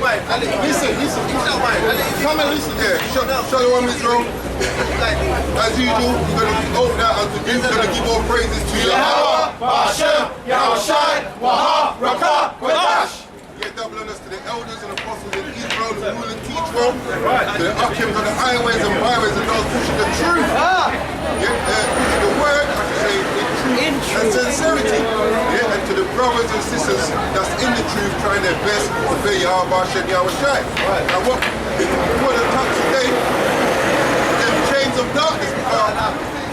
Listen. Come and listen. Yeah, show you one Israel. As usual, we're going to open that and we're going to give all praises to Yahweh, Hashem, Yahushai, Waha, Rakah, Kodash. Get double honors to the elders and apostles in Israel who rule and teach well, to the Akims on the highways and byways and those pushing the truth. Pushing the word, I should say, in truth and sincerity. And to the brothers and sisters that's in the truth trying their best to obey Yahweh, Hashem, Yahushai. Now what we want to touch today, the chains of darkness.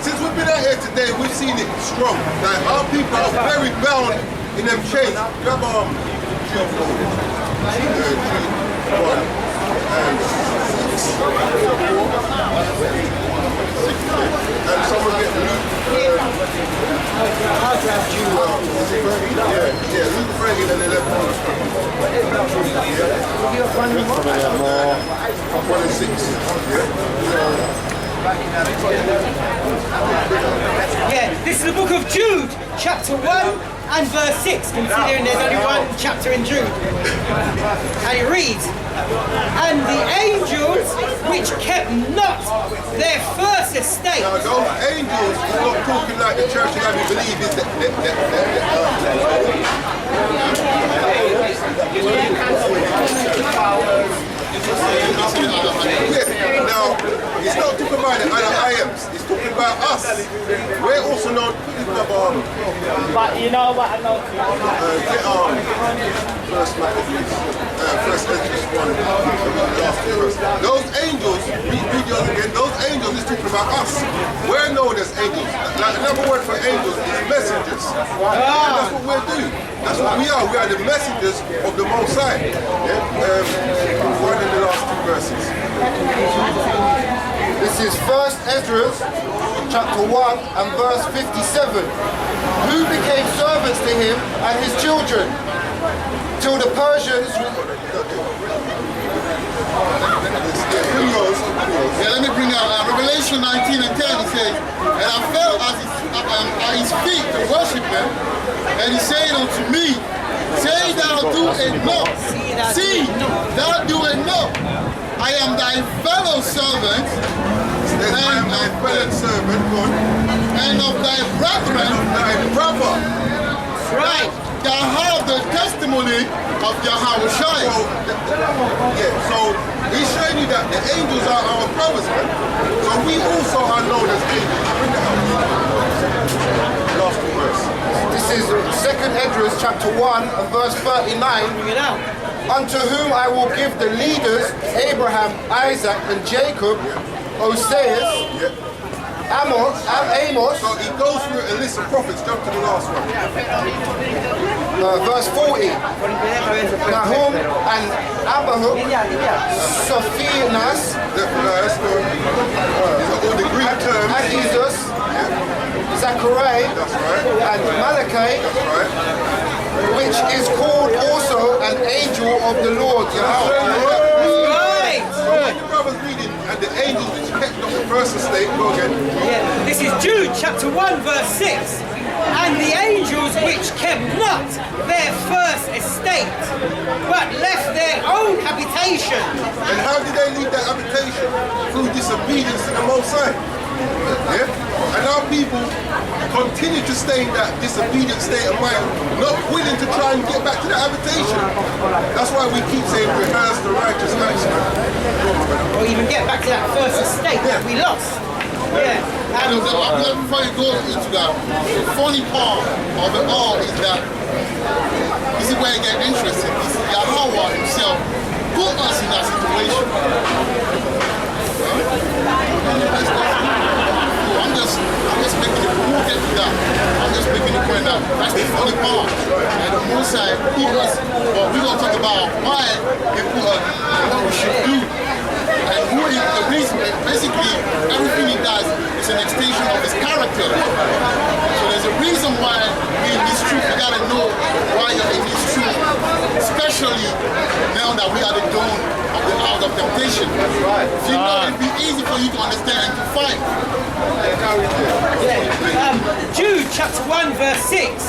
Since we've been out here today, we've seen it strong. Like our people are very bound in them chains. Grab Jude 1 and 6. And someone get Luke. I'll grab Jude. Luke 3 and 11. 1 and 6. This is the book of Jude, chapter 1 and verse 6, considering there's only one chapter in Jude. And it reads, "And the angels which kept not their first estate." Now those angels is not talking like the church that we believe is Now, it's not talking about the other items, it's talking about us. We're also known but you know what I know. First Ezra 1, last verse. Those angels, read yours again, those angels is talking about us. We're known as angels. Like another word for angels is messengers. And that's what we're doing. That's what we are. We are the messengers of the Most High. One in the last 2 verses. This is First Ezra, chapter 1 and verse 57. Who became servants to him and his children, till the Persians... Let me bring out Revelation 19 and 10. It says, "And I fell at his feet to worship him, and he said unto me, Say thou do enough. See, thou do enough. I am thy fellow servant, and of thy brethren, thy brother." Right. Thou have the testimony of Yahushua. So he's showing you that the angels are our brothers, man. So we also are known as angels. Bring that up. Last 2 verse. This is 2nd Ezra, chapter 1 and verse 39. Bring it out. Unto whom I will give the leaders, Abraham, Isaac, and Jacob, Oseas, Amos. So he goes through a list of prophets. Jump to the last one. Verse 40. Nahum and Abahuk, Sophianas, These are all the Greek terms. Agizos, Zachariah, and Malachi, which is called also an angel of the Lord Yahweh. When the brothers reading, and the angels which kept not the first estate, go again. This is Jude chapter 1 verse 6. "And the angels which kept not their first estate, but left their own habitation." And how did they leave that habitation? Through disobedience to the Most High. And our people continue to stay in that disobedient state of mind, not willing to try and get back to that habitation. That's why we keep saying rehearse the righteous acts. Or even get back to that first estate that we lost. And before you go into that, the funny part of it all is that this is where it gets interesting. It's Yahweh himself put us in that situation. I'm just making the point that. I'm just making the point that that's the funny part. And the most side put us, but we're gonna talk about why he put us and what we should do. And who is the reason, basically everything he does is an extension of his character. So there's a reason why we're in this truth. You gotta know why you're in this truth. Especially now that we are the dawn of the hour of temptation. That's right. If you know, it'd be easy for you to understand and to fight. Jude chapter 1 verse 6.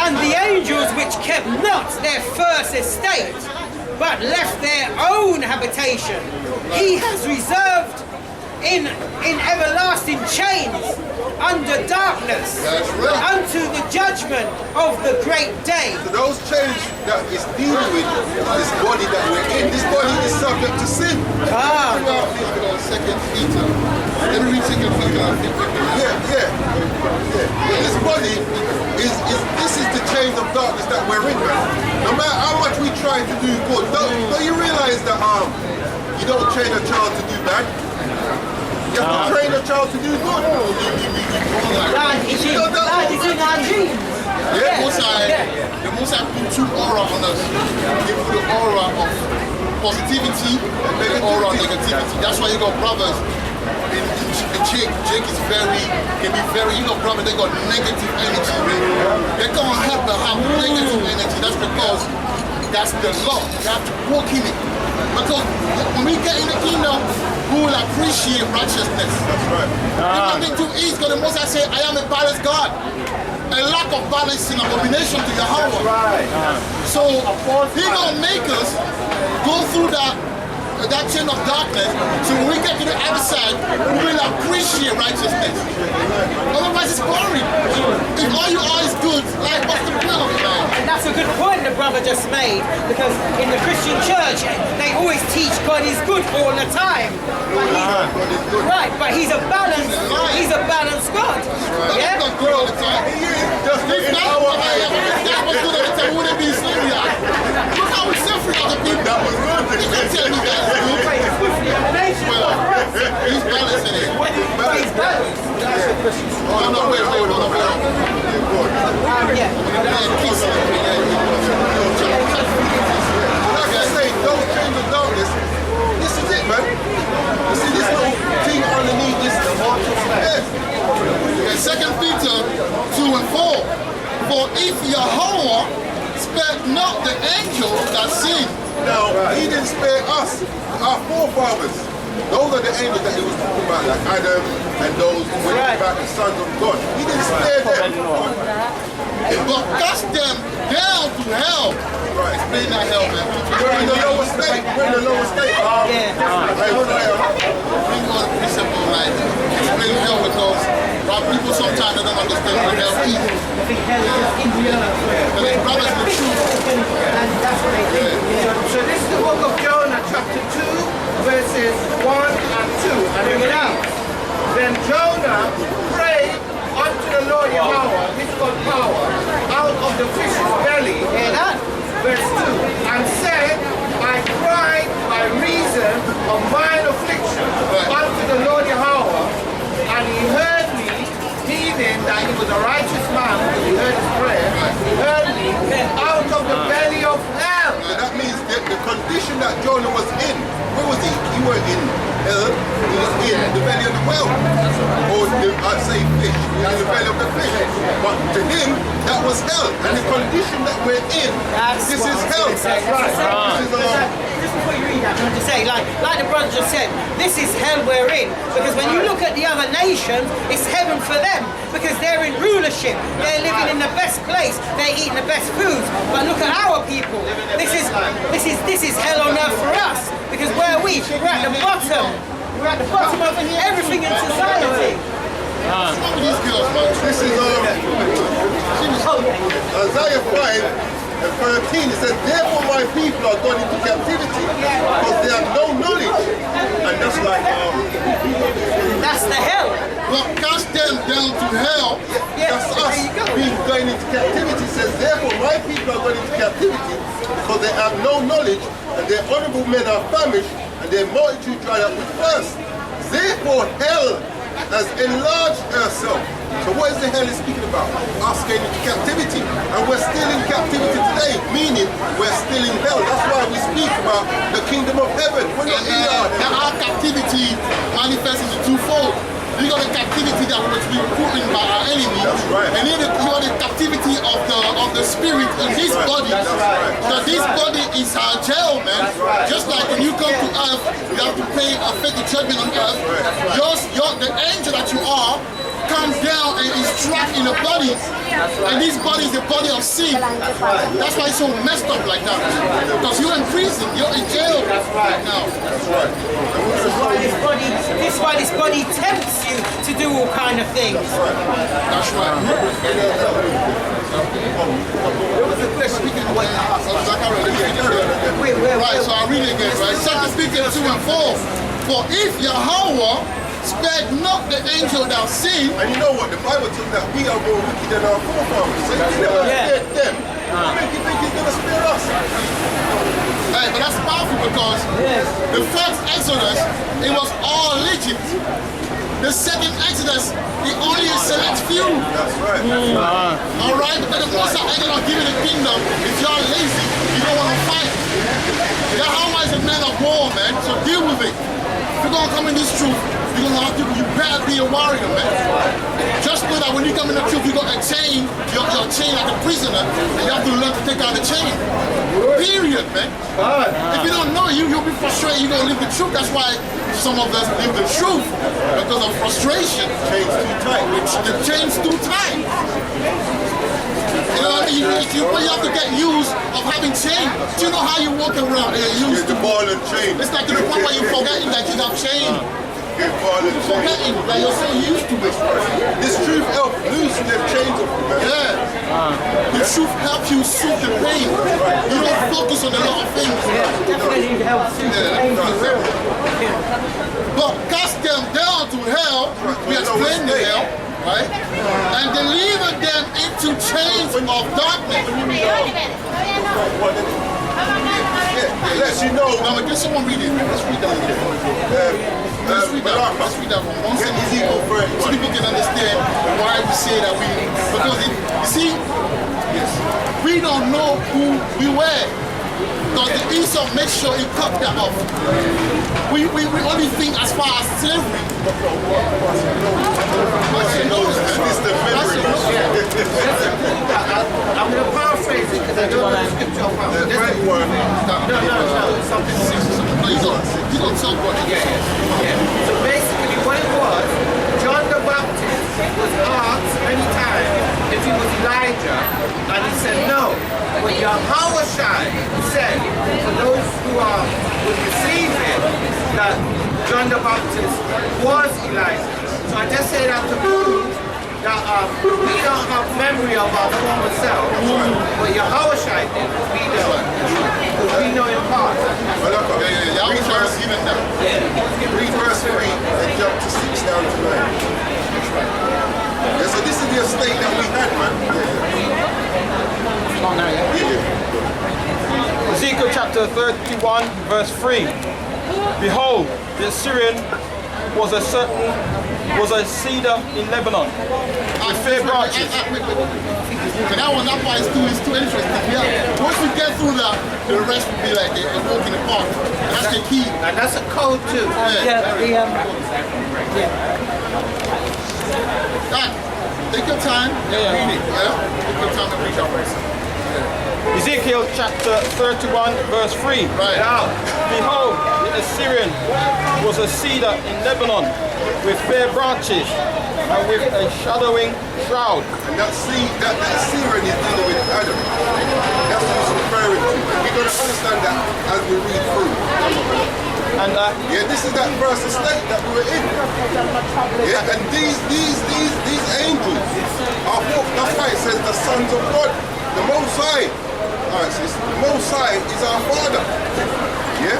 "And the angels which kept not their first estate, but left their own habitation. He has reserved in everlasting chains under darkness unto the judgment of the great day. So those chains that is dealing with this body that we're in, this body is subject to sin. Ah. Second Peter. Let me read Second Peter. Yeah. This body is this is the chains of darkness that we're in. No matter how much we try to do good, don't you realize that you don't train a child to do bad? You have to train a child to do good. God is in our genes. The Most High put two aura on us. He put the aura of positivity and the aura of negativity. That's why you got brothers. Jake is can be very, you got brothers, they got negative energy. They can't help but have negative energy. That's because that's the law. You have to walk in it. Because when we get in the kingdom, we will appreciate righteousness. That's right. Nothing too easy, because the Most High say, I am a balanced God. A lack of balance is an abomination to Yahweh. That's right. So He gonna make us go through that chain of darkness. So when we get to the other side, we will appreciate righteousness. Otherwise, it's boring. If all you are is good, like what's the point of it, man? And that's a good point the brother just made, because in the Christian church they always teach God is good all the time. But he's a balanced God. Yeah? That's not good all the time. Just If that was good all the time, we wouldn't be Syria. Look how we separate other people. That was good. You can tell me that. Well, he's balancing it. He's balanced. Oh, no, wait. Yeah. Like I say, those chains of darkness, this is it, man. You see this little thing underneath this? Yeah. 2 Peter 2 and 4. For if Yahweh spared not the angels that sinned. Now, he didn't spare us, our forefathers. Those are the angels that he was talking about, like Adam and those who went about the sons of God. He didn't spare them. But cast them down to hell. Right. Explain that hell, man. We're in the lower state. We're in the lower state. Bring all the principle, like, explain hell because people sometimes they don't understand what hell is. And their brothers in the truth. So this is the book of Jonah, chapter 2, verses 1 and 2. And it reads, Then Jonah prayed unto the Lord Yahweh, his God power, out of the fish's belly, verse 2, and said, I cried by reason of mine affliction unto the Lord Yahweh, and he heard me, meaning that he was a righteous man, because he heard his prayer, he heard me out of the belly of hell. That means that the condition that Jonah was in, where was he? He was in hell, he was in the belly of the whale. Or I'd say fish, he was in the belly of the fish. But to him, that was hell. And the condition that we're in, this is hell. That's right. Just before you read that, I want to say, like the brother just said, this is hell we're in. Because when you look at the other nations, it's heaven for them. Because they're in rulership, they're living in the best place, they're eating the best foods. But look at our people. This is hell on earth for us. Because where are we? We're at the bottom. We're at the bottom of everything in society. These girls, man. This is Isaiah 5 and 13. It says, therefore my people are gone into captivity because they have no knowledge. And that's like, That's the hell. But cast them down to hell. that's us being going into captivity. It says, therefore my people are going into captivity because they have no knowledge, and their honorable men are famished, and their multitude dried up with thirst. Therefore hell has enlarged herself. So what is the hell is speaking about? Us going into captivity. And we're still in captivity today, meaning we're still in hell. That's why we speak about the kingdom of heaven. We're not in And our captivity manifests into twofold. You got the captivity that was being put in by our enemy. That's right. And then you got the captivity of the spirit in this body. That's right. Because this body is our jail, man. Just like when you come to earth, you have to pay a fake judgment on earth. The angel that you are comes down and is trapped in the body, and this body is the body of sin. That's why it's so messed up like that. Because you're in prison, you're in jail right now. This is why this body tempts you to do all kind of things. That's right. There was a question we can wait. Right, so I'll read it again, right? 2 Peter 2 and 4. For if Yahweh spared not the angel that sinned. And you know what? The Bible told that we are more wicked than our forefathers. So he never spared them. Make you think he's going to spare us? Hey, but that's powerful because the first Exodus, it was all Egypt. The second Exodus, it only a select few. That's right. All right, but the Most High ain't gonna give you the kingdom if y'all lazy. You don't want to fight. Yahweh is a man of war, man. So deal with it. If you're gonna come in this truth, you're gonna have to. You better be a warrior, man. Just know that when you come in the truth, you're gonna chain your chain like a prisoner, and you have to learn to take out the chain. Period, man. If you don't know, you'll be frustrated. You're gonna live the truth. That's why some of us live the truth because of frustration. Chain's too tight. The chain's too tight. You know what I mean? You have to get used of having chain. Do you know how you walk around and you're used Get the ball and chain. It's like to the point where you're forgetting that you have chain. Get ball and chain. Forgetting that you're so used to it. This truth helps loosen them chains of you, man. Yeah. The truth helps you soothe the pain. You don't focus on a lot of things. Definitely helps you. But cast them down to hell. We explained the hell, right? And deliver them into chains of darkness. Let you know. Now, get someone read it. Let's read that again. Let's read that one. One second. Ezekiel 31. So people can understand why we say that we, because you see, we don't know who we were. Because the Esau makes sure he cut that off. We only think as far as slavery. I'm going to paraphrase it because I don't know the scripture off hand. No, something Please don't talk about it. So basically what it was, John the Baptist was asked many times if he was Elijah, and he said no. But Yahweh said for those who would receive him that John the Baptist was Elijah. So I just say that to prove that we don't have memory of our former self, but Yahweh did. We don't. Because we know in part. Read verse even now. Read verse 3 and jump to 6 down to 9. Yeah, so this is the estate that we had, man. Ezekiel chapter 31, verse 3. Behold, the Assyrian was a cedar in Lebanon with fair branches. That part is too interesting. Yeah. Once you get through that, the rest will be like a walk in the park. That's the key. And that's a code too. Take your time and read it. Yeah? Take your time and read your verse. Ezekiel chapter 31, verse 3. Right. Behold, the Assyrian was a cedar in Lebanon with fair branches and with a shadowing shroud. And that Syrian is dealing with Adam. That's what it's referring to. We're going to understand that as we read through. And this is that first estate that we were in. Yeah, and these angels are both, that's why it says the sons of God, the Most High. Alright, so the Most High is our Father. Yeah?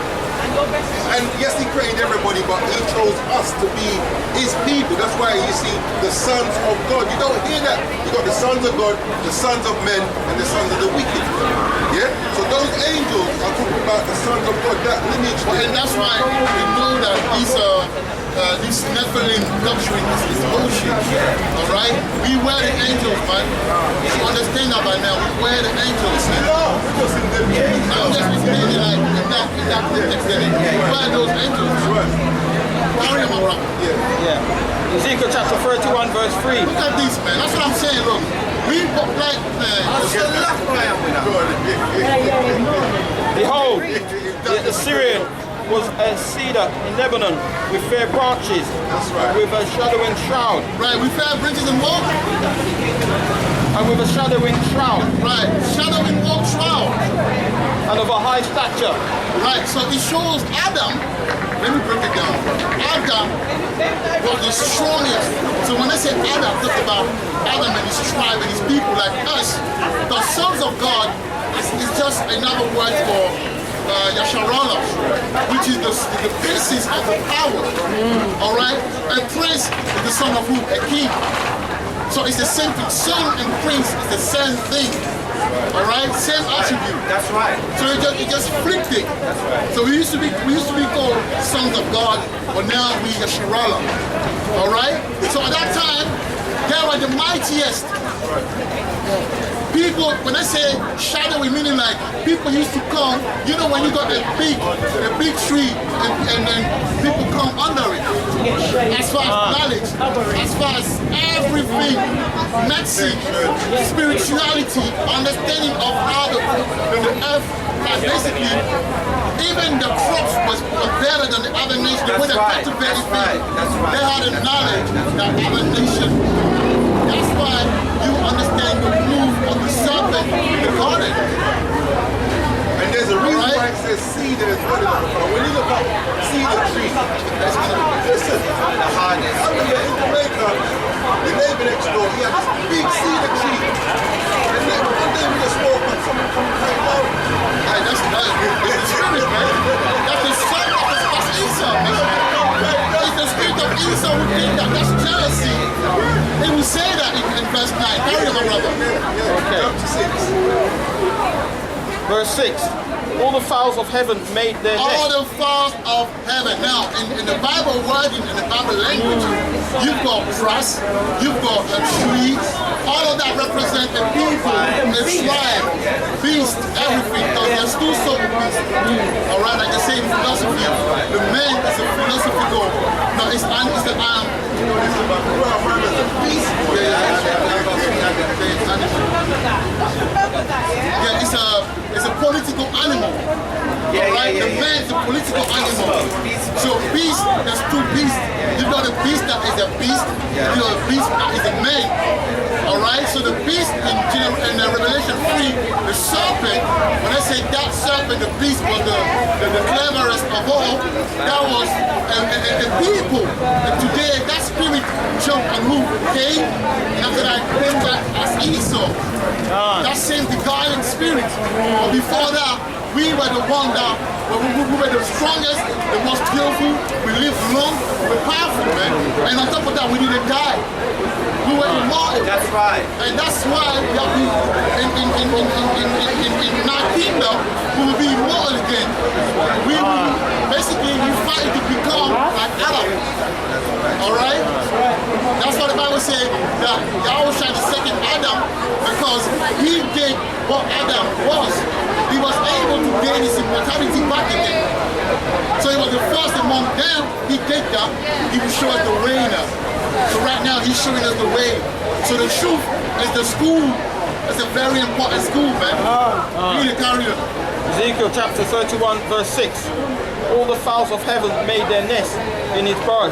And yes, he created everybody, but he chose us to be his people. That's why you see the sons of God. You don't hear that. You got the sons of God, the sons of men, and the sons of the wicked. Yeah? So those angels are talking about the sons of God, that lineage. And that's why we know that this Nephilim doctrine is bullshit. Alright? We were the angels, man. You understand that by now. We were the angels. I'm just explaining like in that context that we were those angels. Carry them around. yeah. Ezekiel chapter 31, verse 3. Look at this, man. That's what I'm saying, look. We like, man. Behold, the Assyrian was a cedar in Lebanon with fair branches, That's right. with a shadowing shroud, Right, we fair branches and walk. and with a shadowing shroud, Right, shadowing walk shroud. and of a high stature. Right, so it shows Adam. Let me break it down. Adam was the strongest. So when I say Adam, talk about Adam and his tribe and his people like us. The sons of God is just another word for Yasharala, which is the basis of the power. All right, a prince is the son of who? A king. So it's the same thing. Son and prince is the same thing. All right, same attribute. That's right. So it just flipped it. That's right. So we used to be called sons of God, but now we are Shirala. All right. So at that time, they were the mightiest. People, when I say shadowy, meaning like people used to come. You know when you got a big tree and then people come under it. As far as knowledge, as far as everything, medicine, spirituality, understanding of how the earth, like basically, even the crops was better than the other nations. The way they cultivated things, they had a knowledge that other nations. That's why you understand the move of the serpent in the garden. And there's a reason why it says cedar is what it is. When you look up cedar tree, that's listen, The hardest. I remember in Jamaica, the neighbor next door, he had this big cedar tree. And then one day we just woke up, someone come came out. Hey, that's the spirit, man. That's the son of Esau, man. It's the spirit of Esau who did that. That's jealousy. They will say that in verse 9. Carry on, my brother. Okay. Chapter 6. Verse 6. All the fowls of heaven made their All nest. the fowls of heaven. Now, in the Bible wording, in the Bible language, you've got grass, you've got a tree. All of that represent a people, a tribe, beast, everything. Because there's two sort of beasts. All right, like they say in philosophy, the man is a philosophy goal. No, it's the beast. Yeah, it's a political animal. Alright, the man is a political animal. So beast, there's two beasts. You got a beast that is a beast, you got a beast that is a man. Alright, so the beast in Revelation 3, the serpent, when I say that serpent, the beast was the cleverest of all, that was a people. And today that spirit jumped on who? Cain, and after that came back as Esau. That same beguiling spirit. But before that, we were the one that we were the strongest, the most skillful, we lived long, we were powerful, man. And on top of that, we didn't die. We were immortal. That's right. And that's why we are in our kingdom, we will be immortal again. We will basically we fight to become like Adam. Alright? That's what the Bible says that Yahushua the second Adam, because he did what Adam was. He was able to gain his immortality back again. So he was the first among them. He did that. He will show us the way now. So right now he's showing us the way. So the truth is the school. It's a very important school, man. Read it, carry on. Ezekiel chapter 31 verse 6. All the fowls of heaven made their nest in his bars.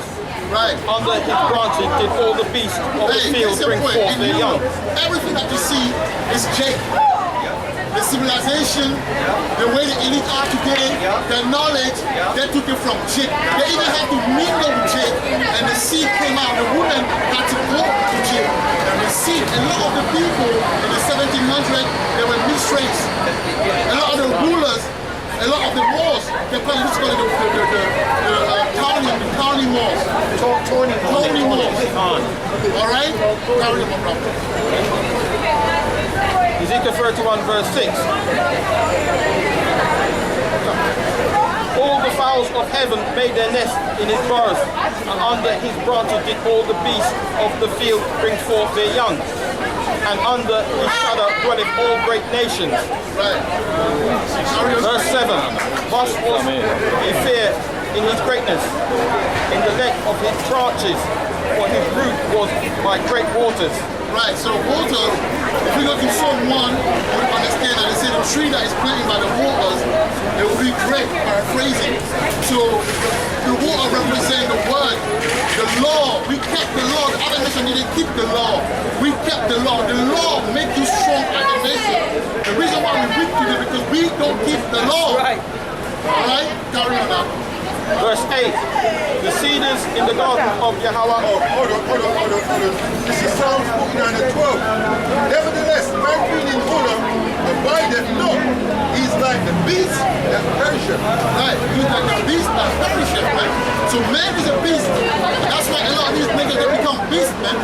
Right. Under his branches did all the beasts of the field bring forth their young. Everything that you see is Jake. The civilization, the way the elite are today, the knowledge, they took it from Jake. They even had to mingle with Jake. And the seed came out. The women had to go to Jake. And the seed, a lot of the people in the 1700s, they were mixed race. A lot of the rulers, a lot of the wars, they call it the county wars. Tony wars. All right? Carry on, my brother. Ezekiel 31 verse 6. All the fowls of heaven made their nest in his bars, and under his branches did all the beasts of the field bring forth their young. And under his shadow dwelleth all great nations. Right. Verse 7. Thus was he feared in his greatness, in the length of his branches, for his root was by great waters. Right, so water, if we go to Psalm 1, you understand that they say the tree that is planted by the waters, it will be correct, paraphrasing. So the water represents the word, the law. We kept the law. The other nation didn't keep the law. We kept the law. The law makes you strong as a nation. The reason why we weak today because we don't keep the law. Right. All right, carry on now. Verse 8. The cedars in the garden of Yahweh. Oh, hold on. This is Psalms 49 and 12. Nevertheless, man being in order abideth not. He's like the beast that perisheth. Right, he's like the beast that perisheth, man. So man is a beast. That's why a lot of these niggas they become beasts, man.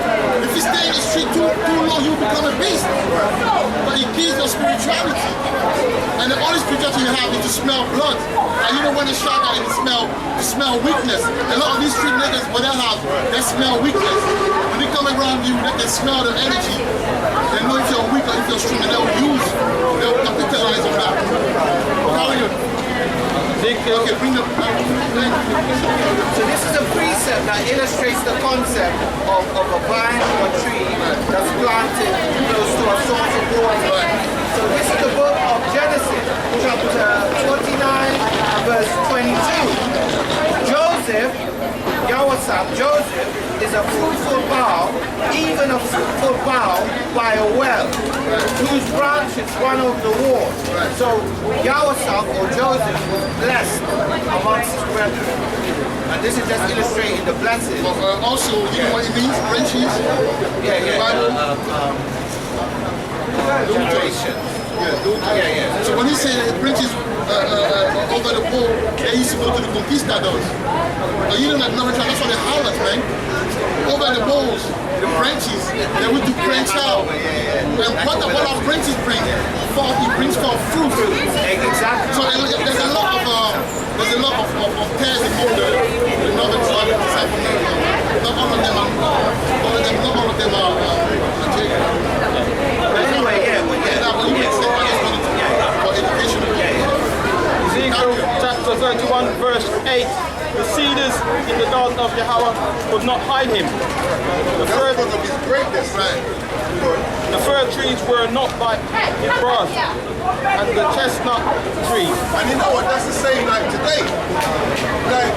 If you stay in the street too long, you become a beast. But it kills your spirituality. And the only spirituality you have is to smell blood. And you know when the shot guy you smell weakness. A lot of these street niggas, what they have, they smell weakness. When they come around you, they can smell the energy. They know if you're weak or if you're strong, and they'll capitalize on that. Carry on. Okay, bring the So this is a precept that illustrates the concept of a vine or a tree that's planted close to a source of water. So this is the book of Genesis, chapter 49, verse 22. Joseph is a fruitful bough, even a fruitful bough by a well, whose branches run over the wall. So Yahweh or Joseph was blessed amongst his brethren. And this is just illustrating the blessing. Also, you know what it means? Branches? Generation. So when he said branches over the pole, they used to go to the conquistadors. But you know that that's what they highlight, man. Over the bowls, the branches, they would do branch out. And what our branches bring? It brings forth fruit. Exactly. So there's a lot of pairs among the northern tribe of disciples. Not all of them are Anyway, for education. Ezekiel chapter 31 verse 8. The cedars in the garden of Yahweh could not hide him. The fir trees were not like his branch, and the chestnut tree. And you know what? That's the same like today. Like,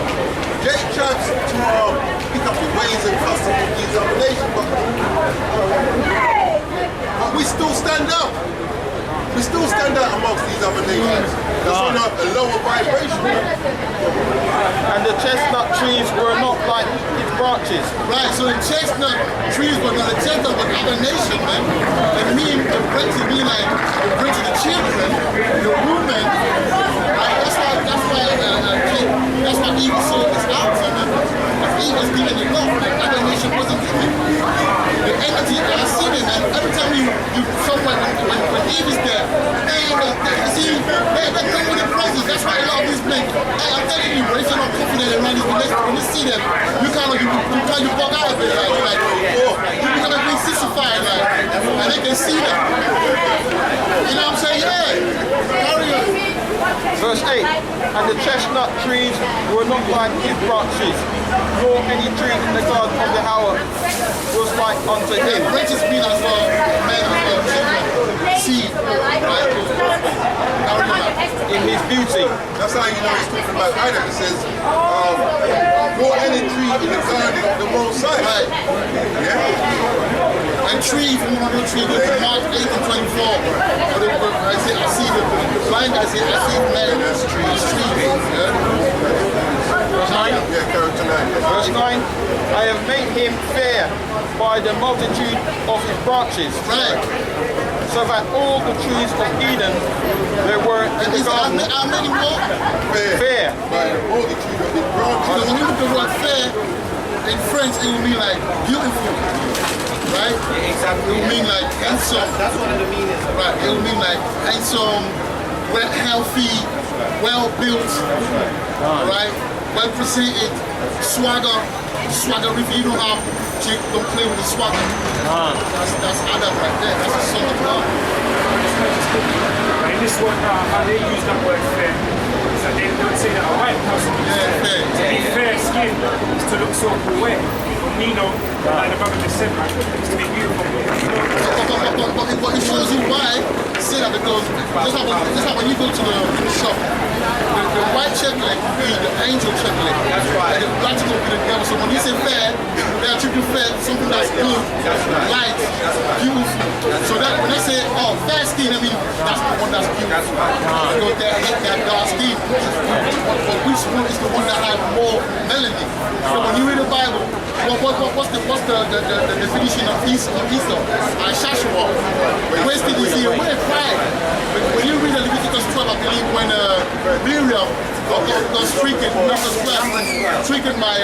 Jay tries to pick up the ways and customs of these other nations, but we still stand out. We still stand out amongst these other nations. That's on a lower vibration. And the chestnut trees were not like its branches. Right, so the chestnut trees were not the chestnut but other nation, man. And the branches be like the branch of the children, the women. Right, that's why Eve saw this out, man. Eve was giving it love, man. Other nation wasn't giving. The energy, I see it, man. Every time you somewhere when Eve is there, they come with the presence. That's why a lot of these men, I'm telling you, bro, if you're not confident around these relations, when you see them, you kind of bug out a bit, like, you're like, oh, you become a bit sissified, like, and they can see that. You know what I'm saying? Yeah. Carry on. Verse 8. And the chestnut trees were not like his branches, nor any tree in the garden of Yahweh was like unto him. Branches mean as well, men as well, children, seed, right? In his beauty. That's how you know he's talking about Adam. It says, nor any tree in the garden of the Most High. Right. Yeah. And tree, from one tree, go to Mark 8 and 24. I see the blind guy say, I see men, trees. Yeah? Verse 9. Yeah, character 9. Verse 9. I have made him fair by the multitude of his branches. Right. So that all the trees of Eden there were in the garden How many more? fair. By the multitude of his branches. Because when you look at the word fair, in French, it will mean like beautiful. Right? Exactly. It will mean like handsome. That's one of the meanings. Right. It will mean like handsome, well, healthy, well built, right? Well presented, swagger. Swagger. If you don't have, don't play with the swagger. That's Adam right there. That's the son of God. In this one, how they use that word fair, is that they don't say that a white person Yeah, fair. to be fair skinned is to look so aware. But me, know, like the brother just said, man, is to be beautiful. But it shows you why I say that, because just like when you go to the shop, the got to go with the devil. So when you say fair, they are treating fair something that's good, light, beautiful. So that when they say, oh, fair skin, I mean, that's the one that's beautiful. Because they hate that dark skin. But which one is the one that has more melanin? So when you read the Bible, what's the definition of Esau? Shashua. Wasted is here. When they cried, when you read the Leviticus 12, I believe when Miriam got stricken, stricken by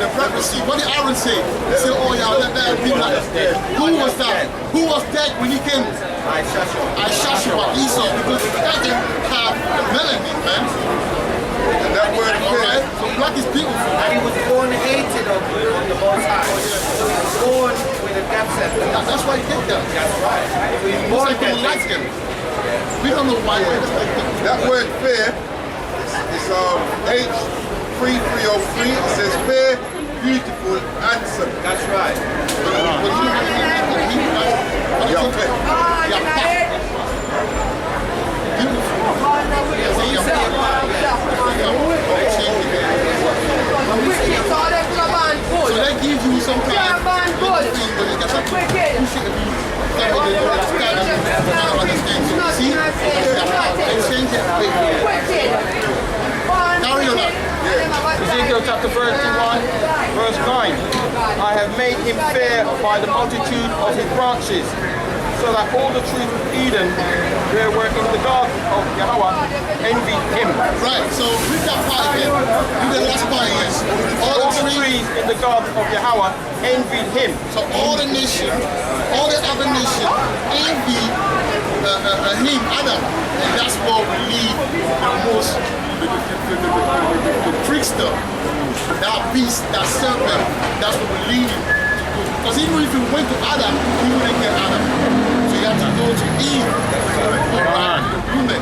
the prophecy. What did Aaron say? He said, oh yeah, let that be like. Who was that? Who was dead when he came? Shashua, Esau, because that didn't have the melanin, man. And that word, alright? So black is beautiful. And he was born hated of the Most High. So he was born with a death sentence. That's why he did that. That's right. So he was Most born people like him. We don't know why. That word fair is H3303. It says fair, beautiful, handsome. That's right. But you know what I mean? Yeah, fair. Beautiful. So that gives you some kind of thing, but you got something you should be see? Exchange it. Carry on that. Ezekiel chapter 31, verse 9. I have made him fair by the multitude of his branches, so that all the trees of Eden that were in the garden of Yahweh envied him. Right, so read that part again. Read the last part again. All the trees in the garden of Yahweh envied him. So all the nation, all the other nation envy him, Adam. And that's what we lead the most, the trickster, that beast, that serpent, that's what we lead him. Because even if you went to Adam, he wouldn't get Adam. So you have to go to Eve, the woman.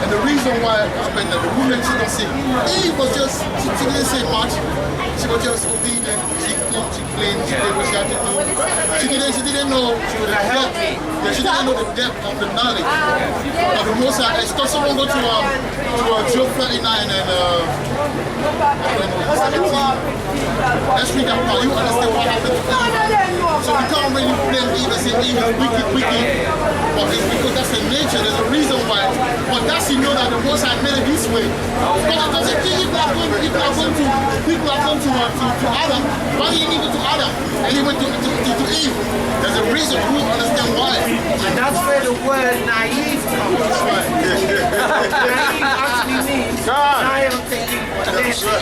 And the reason why happened that the woman, she don't say, Eve was just, she didn't say much. She was just obedient. She cooked, she cleaned, she did what she had to do. She didn't know she would have helped me. She didn't know the depth of the knowledge of the Most High. So someone go to Job 39 and 17. Let's read that part. You understand what happened to Eve. So we can't really blame Eve and say Eve is wicked. But it's because that's the nature. There's a reason why. But that's you know that the Most High made it this way. Because if people are going to Adam, why did he leave it to Adam? And he went to Eve. There's a reason. We understand why. And that's where the word naive comes from. Naive actually means naivety. That's right.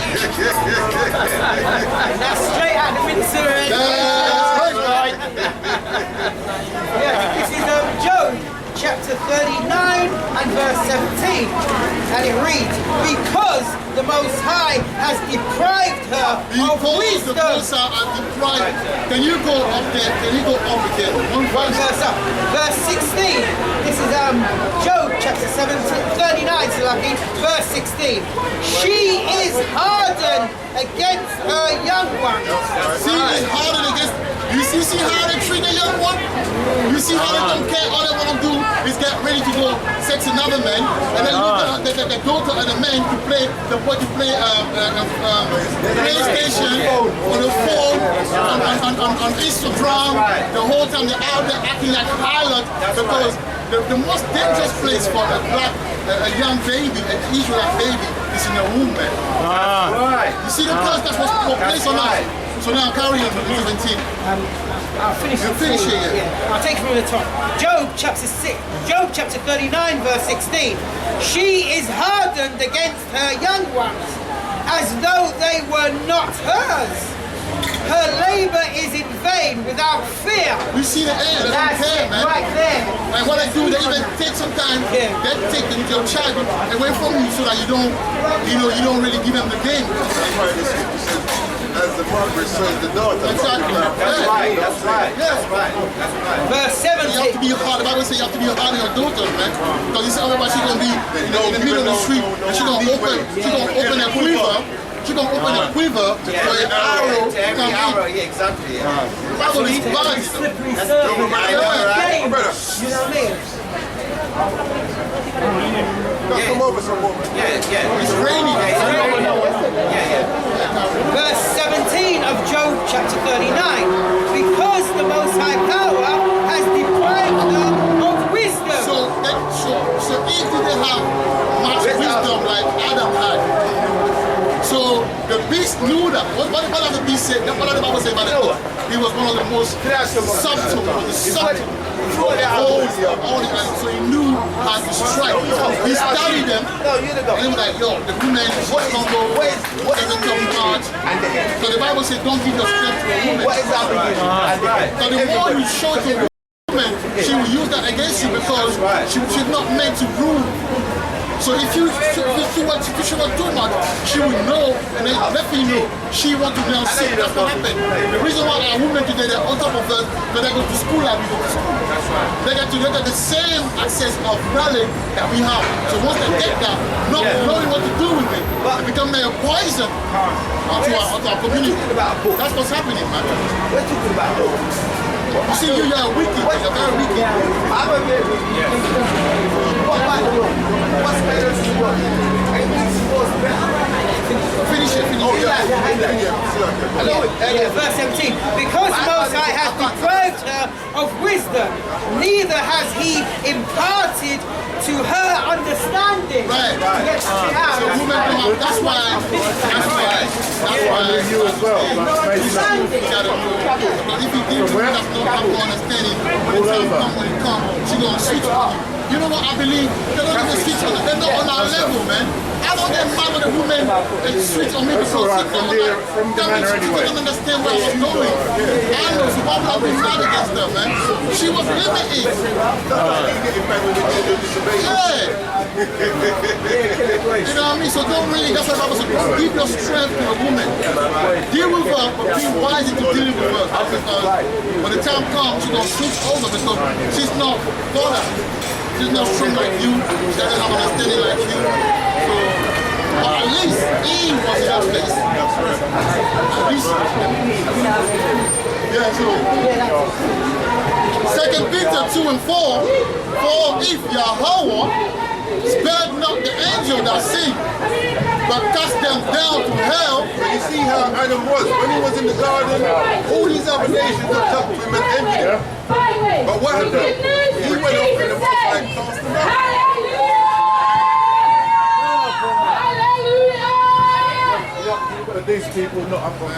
And that's straight out of Windsor. That's right. Yeah, this is Job chapter 39 and verse 17. And it reads, because the Most High has deprived her of Because the wisdom. Most High has deprived. Can you go up there? Can you go up again? One One verse. verse up. Verse 16. This is Job chapter 39, so lucky. Verse 16. She is hardened against her young ones. See, it's harder against. You see how they treat the young one? You see how they don't care? All they want to do is get ready to go sex another man, and then leave the daughter and the man to play PlayStation on the phone, on Instagram. The whole time they're out there acting like pilot because the most dangerous place for a young baby, an Israelite baby, is in the womb, man. Right. You see the place that's what's placed on us. So now carry on with 17. I'll finish You finish it, yeah. I'll take it from the top. Job chapter 39 verse 16. She is hardened against her young ones, as though they were not hers. Her labor is in vain without fear. We see the air, they don't That's care, it, man. right there. And what they do, they even take sometimes, they take your child away from you so that you don't really give them the game. That's why this as the progress serves the daughter. Exactly. That's right. That's right. Yes. That's right. That's right. Verse You have to 17. be hard. The Bible says you have to be hard on your daughter, man. Because you say, otherwise she's gonna be in the middle of the street and she's gonna open a quiver. She's gonna open a quiver for an arrow to Every come arrow, in. yeah, exactly. Yeah. The Bible is bad. Slippery serpent. Right, brother. You know what I mean? Come over some more. Yeah. It's raining. Yeah. verse 17 of Job chapter 39. Because the Most High Power has deprived her of wisdom. So Eve didn't have much wisdom like Adam had. So the beast knew that. What does the beast say? What does the Bible say about it? He was one of the most subtle, bold of all the animals. So he knew how to strike. He studied them. And he was like, yo, the woman is humble, doesn't come much. So the Bible says, don't give your strength to a woman. So the more you show to a woman, she will use that against you because she's not meant to rule. So if you want too much, she will know, and then definitely know she wants to now sit. That's what happened. The reason why our women today, they're on top of us, but they go to school like we go to school. They get the same access of knowledge that we have. So once they get that, not knowing what to do with it, they become a poison onto our community. That's what's happening, man. We're talking about law. You see, you're wicked. You're very wicked. I'm a bit. What about the law? What's better than what? What's better? Finish it. Yeah, verse 17. Because the Most High has deprived her of wisdom, neither has he imparted to her understanding. Right. Yes, So women come up. That's why. You as well. understanding. But if you give her that's not have no understanding, when it comes, she gonna switch on you. You know what I believe? They're not gonna switch on us. They're not on our level, man. I don't get mad when a woman switch on me because she doesn't understand where I was going. I know, so why would I be mad against her, man? She was limited. Yeah. You know what I mean? So don't really, that's what I was supposed to give your strength to a woman. Deal with her, but be wise into dealing with her. Because when the time comes, she's gonna switch over because she's not gonna. She's not strong like you. She doesn't have understanding like you. So, but at least Eve was in that place. At least. Yeah, so. 2 Peter 2 and 4. For if Yahweh spared not the angel that sinned, but cast them down to hell. You see how Adam was when he was in the garden. All these other nations looked up to him and envied him. But what happened? He went up in the most high and cast them out. But these people not up on my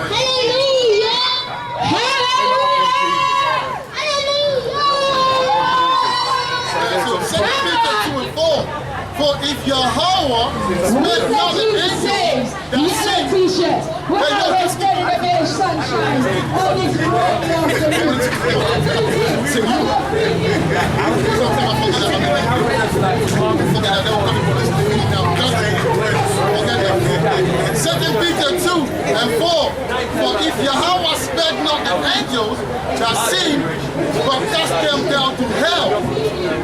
So 2 Peter 2 and 4. For if Yahweh spared not the angels that sinned, T-shirt. We're always standing in the sunshine. All these great Second Peter 2 and 4. For if Yahweh spared not the angels that sinned, but cast them down to hell,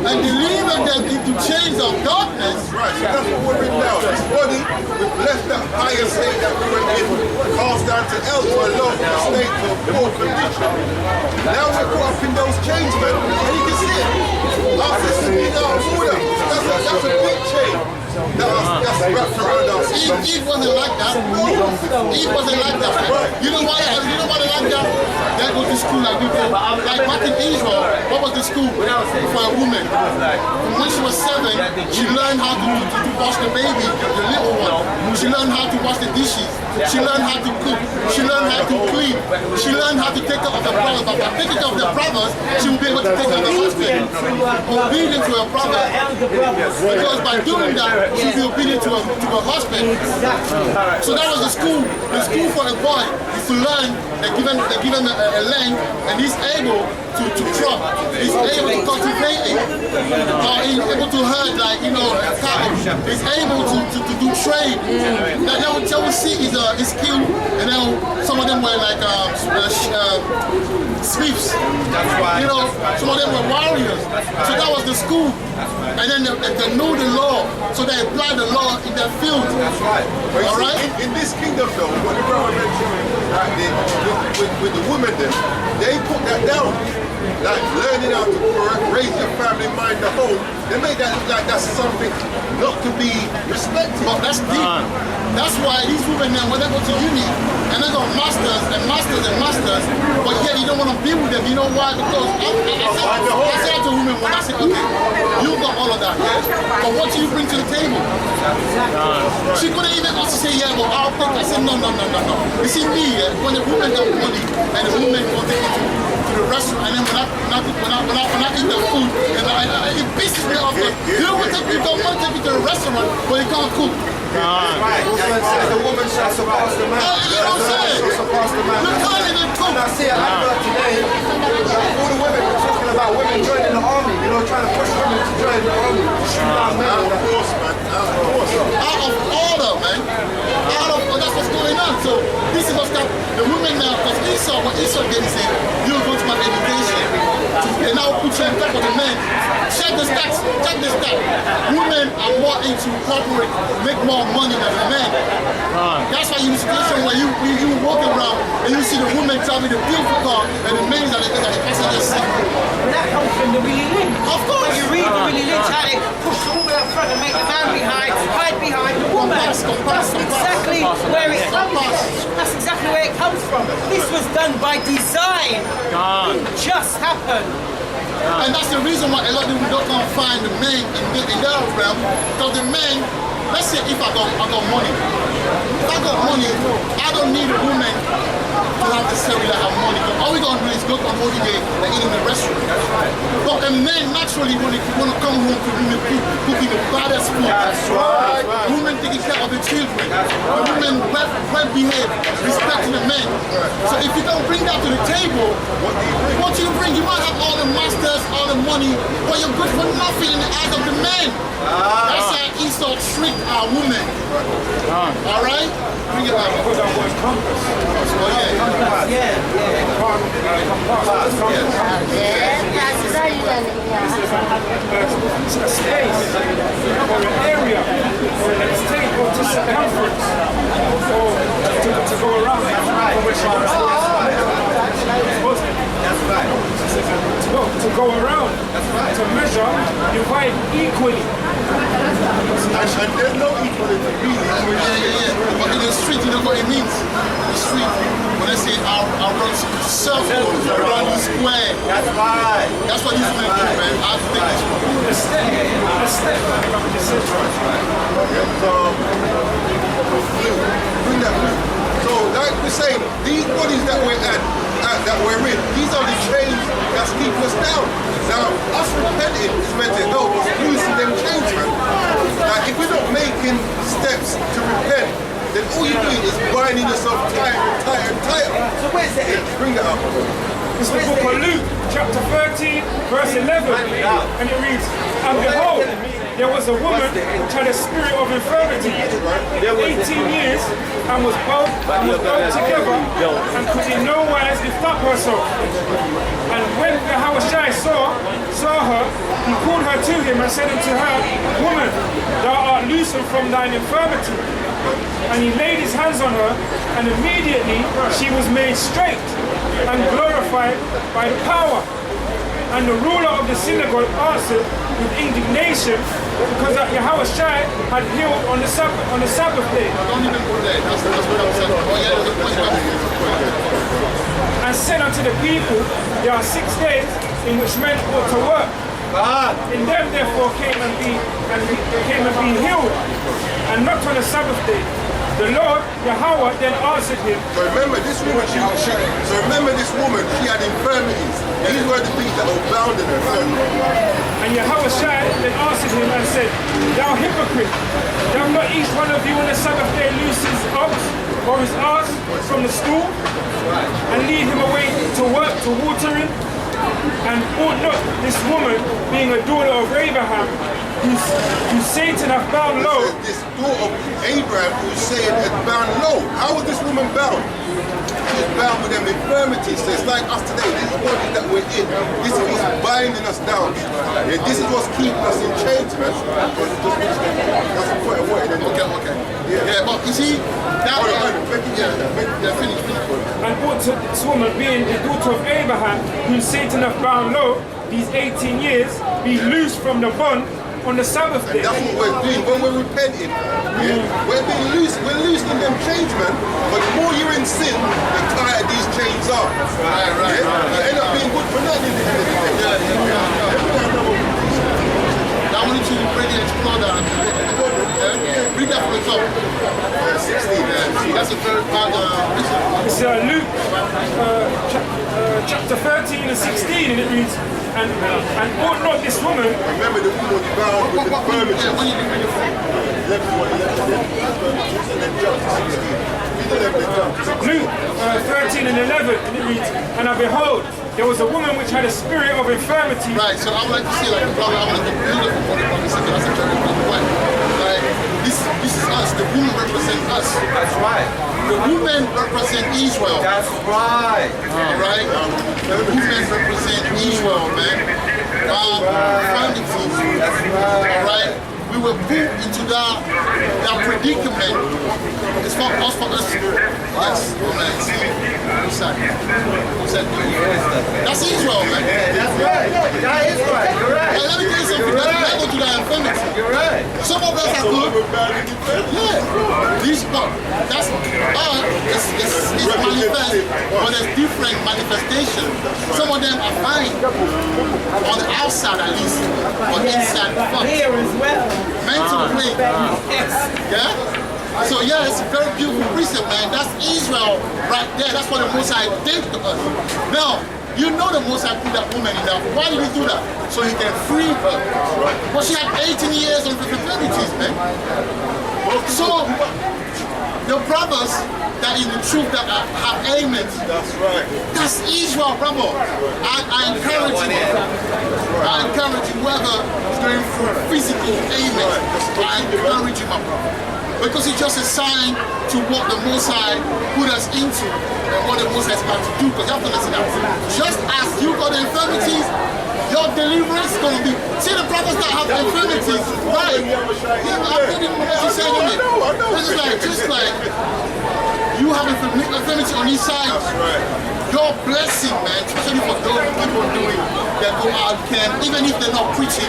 and delivered them into chains of darkness. Right, so that's what we're in now. This body, we've left that higher state that we were in, cast down to hell, to a low state, to a poor condition. Now we're caught up in those chains, man, and you can see it. Our system is out of order. That's a big chain. That's wrapped around us. Eve wasn't like that. Eve wasn't like that. You know why they like that? They go to school like people. Like back in Israel, what was the school for a woman? When she was 7, she learned how to wash the baby, the little one. She learned how to wash the dishes. She learned how to cook. She learned how to clean. She learned how to take care of the brothers. But by taking care of the brothers, she will be able to take care of the husband. Obedient to her brother. Because by doing that, she will be obedient to her husband. So that was the school. The school for a boy is to learn. They give him a land, and he's able to crop. He's able to cultivate it. He's able to herd, like, cattle. He's able to do trade. Now, they will see his skill, and then some of them were like smiths. Some of them were warriors. So that was the school. And then they know the law, so they apply the law in their field. That's right. All right? In this kingdom, though, what the brother mentioned with the women, they put that down. like learning how to work, raise your family, mind the home, they make that look like that's something not to be respected. But that's deep. That's why these women now, when they go to uni, and they got masters and masters and masters, but yet you don't want to be with them. You know why? Because I said to women when I said, okay, you got all of that, yeah? But what do you bring to the table? She couldn't even also say, yeah, well, I'll take. I said, no. You see me, yeah, when the woman got money and the woman go take it to the restaurant, and then when I eat the food, and it pisses me off. You don't want to take, you don't want to take me to the restaurant, but you can't cook. Right. The woman shall surpass the man. You know what I'm saying? Shall surpass the man. You can't even cook. And I see an advert today, like all the women were talking about women joining the army, you know, trying to push women to join the army. Shoot down men. Of course, man. Of course. Out of order, man. That's what's going on. So this is what's got the women now, because what Esau did is say, you go to my education. And now put you on top of the men. Check the stats. Women are more into corporate, make more money than the men. That's why you're in a situation where you walk around and you see the women driving the beautiful car and the men are the passenger seat. And that comes from the Willie Lynch. Of course. When you read the Willie Lynch, how they push the woman up front and make the man hide behind the woman. That's exactly where it comes from. That's exactly where it comes from. This was done by design. It just happened. And that's the reason why a lot of people don't find the men in their realm. Because the men, let's say if I got money. If I got money, I don't need a woman to have to say we have money. Because all we gonna do is go on holiday and eat in the restaurant. But a man naturally want to come home to women cooking the baddest food. That's right. Women taking care of the children. The women well behaved, respecting the men. So if you don't bring that to the table, what do you bring? You might have all the masters, all the money, but you're good for nothing in the eyes of the men. That's how Esau tricked our women. All right? Bring it out. Because that word compass. Oh, yeah. It's a space or an area or an extent or to circumference or to go around. That's right. To go around, to measure, divide equally. And there's no equality really. Yeah. But in the street, you know what it means? In the street, when they say I run circle, I run square. That's right. That's what these men do, man. I think it's A step. So, bring that back. So, like we say, these bodies that we're that we're in, these are the chains that's keeping us down. Now, us repenting is meant to help us loosen them chains, man. Now, if we're not making steps to repent, then all you're doing is binding yourself tighter and tighter and tighter. So where's the end? Bring that up. It's the book of Luke, chapter 13, verse 11. And it reads, and behold, there was a woman which had a spirit of infirmity 18 years and was bound together and could in no wise lift up herself. And when Yahushua saw her, he called her to him and said unto her, Woman, thou art loosened from thine infirmity. And he laid his hands on her, and immediately she was made straight and glorified by the power. And the ruler of the synagogue answered with indignation because that Yahushua had healed on the Sabbath day. don't even go there. That's what I'm saying. Oh, yeah, And said unto the people, there are 6 days in which men ought to work. In them therefore came and be healed, and not on the Sabbath day. The Lord, Yahweh, then answered him. So remember this woman, she had infirmities. These were the things that were bound in her. And Yahushua then answered him and said, Thou hypocrite, doth not each one of you on the Sabbath day loose his ox or his ass from the stool, and lead him away to work, to watering? And ought not this woman, being a daughter of Abraham, who Satan hath bound low? This daughter of Abraham who said had bound low. How was this woman bound? She was bound with them infirmities. So it's like us today. This is body that we're in. This is what's binding us down. Yeah, this is what's keeping us in chains, man. That's the point of what it is. Okay. Yeah, but you see, that finish. And ought daughter, this woman being the daughter of Abraham, whom Satan hath bound low these 18 years, be loosed from the bond on the Sabbath day. That's what we're doing when we're repenting. Yeah? We're being loose. We're loosening them chains, man. But the more you're in sin, the tighter these chains are. Right. You end up being good for nothing. I want you to really explore that. Read that from the top. 16. That's a very bad It's Luke chapter 13 and 16, and it reads, and ought not this woman. Remember the woman bound with infirmity. when you read it from. Luke 13 and 11, and it reads, and behold, there was a woman which had a spirit of infirmity. Right, so I would like to say, like the brother, I want to build up on the second. That's a very good point. Like, this is us. The woman represents us. That's right. The women represent Israel. That's right. Alright? The women represent Israel, man. Infirmities. That's right. Alright? We were put into that predicament. It's for us. Yes. That's Israel, man. That's right. That is right. You're right. And let me tell you something. There's a level to that infirmity. You're right. Some of us are good. Yeah. That's it's manifest, but there's different manifestations. Some of them are fine. On the outside at least. But inside fuck. Here as well. Mental play. Yes. Yeah? So yeah, it's a very beautiful precept, man. That's Israel right there. That's what the Most High did to us. Now, you know the Most High put that woman in there. Why did he do that? So he can free her. But she had 18 years of infirmities, man. So the brothers that in the truth that have ailments. That's right. That's Israel, brother. I encourage you. I encourage you, whoever is going through physical ailment, I encourage you, my brother. Because it's just a sign to what the Most High put us into and what the Most High is about to do. Because you have to listen out. Just as you got the infirmities, your deliverance is going to be. See the brothers that have infirmities, right? Yeah, I didn't know what you're saying, isn't it? Just like you have infirmity on each side. That's right. Your blessing, man, especially for those people doing that go out can, even if they're not preaching,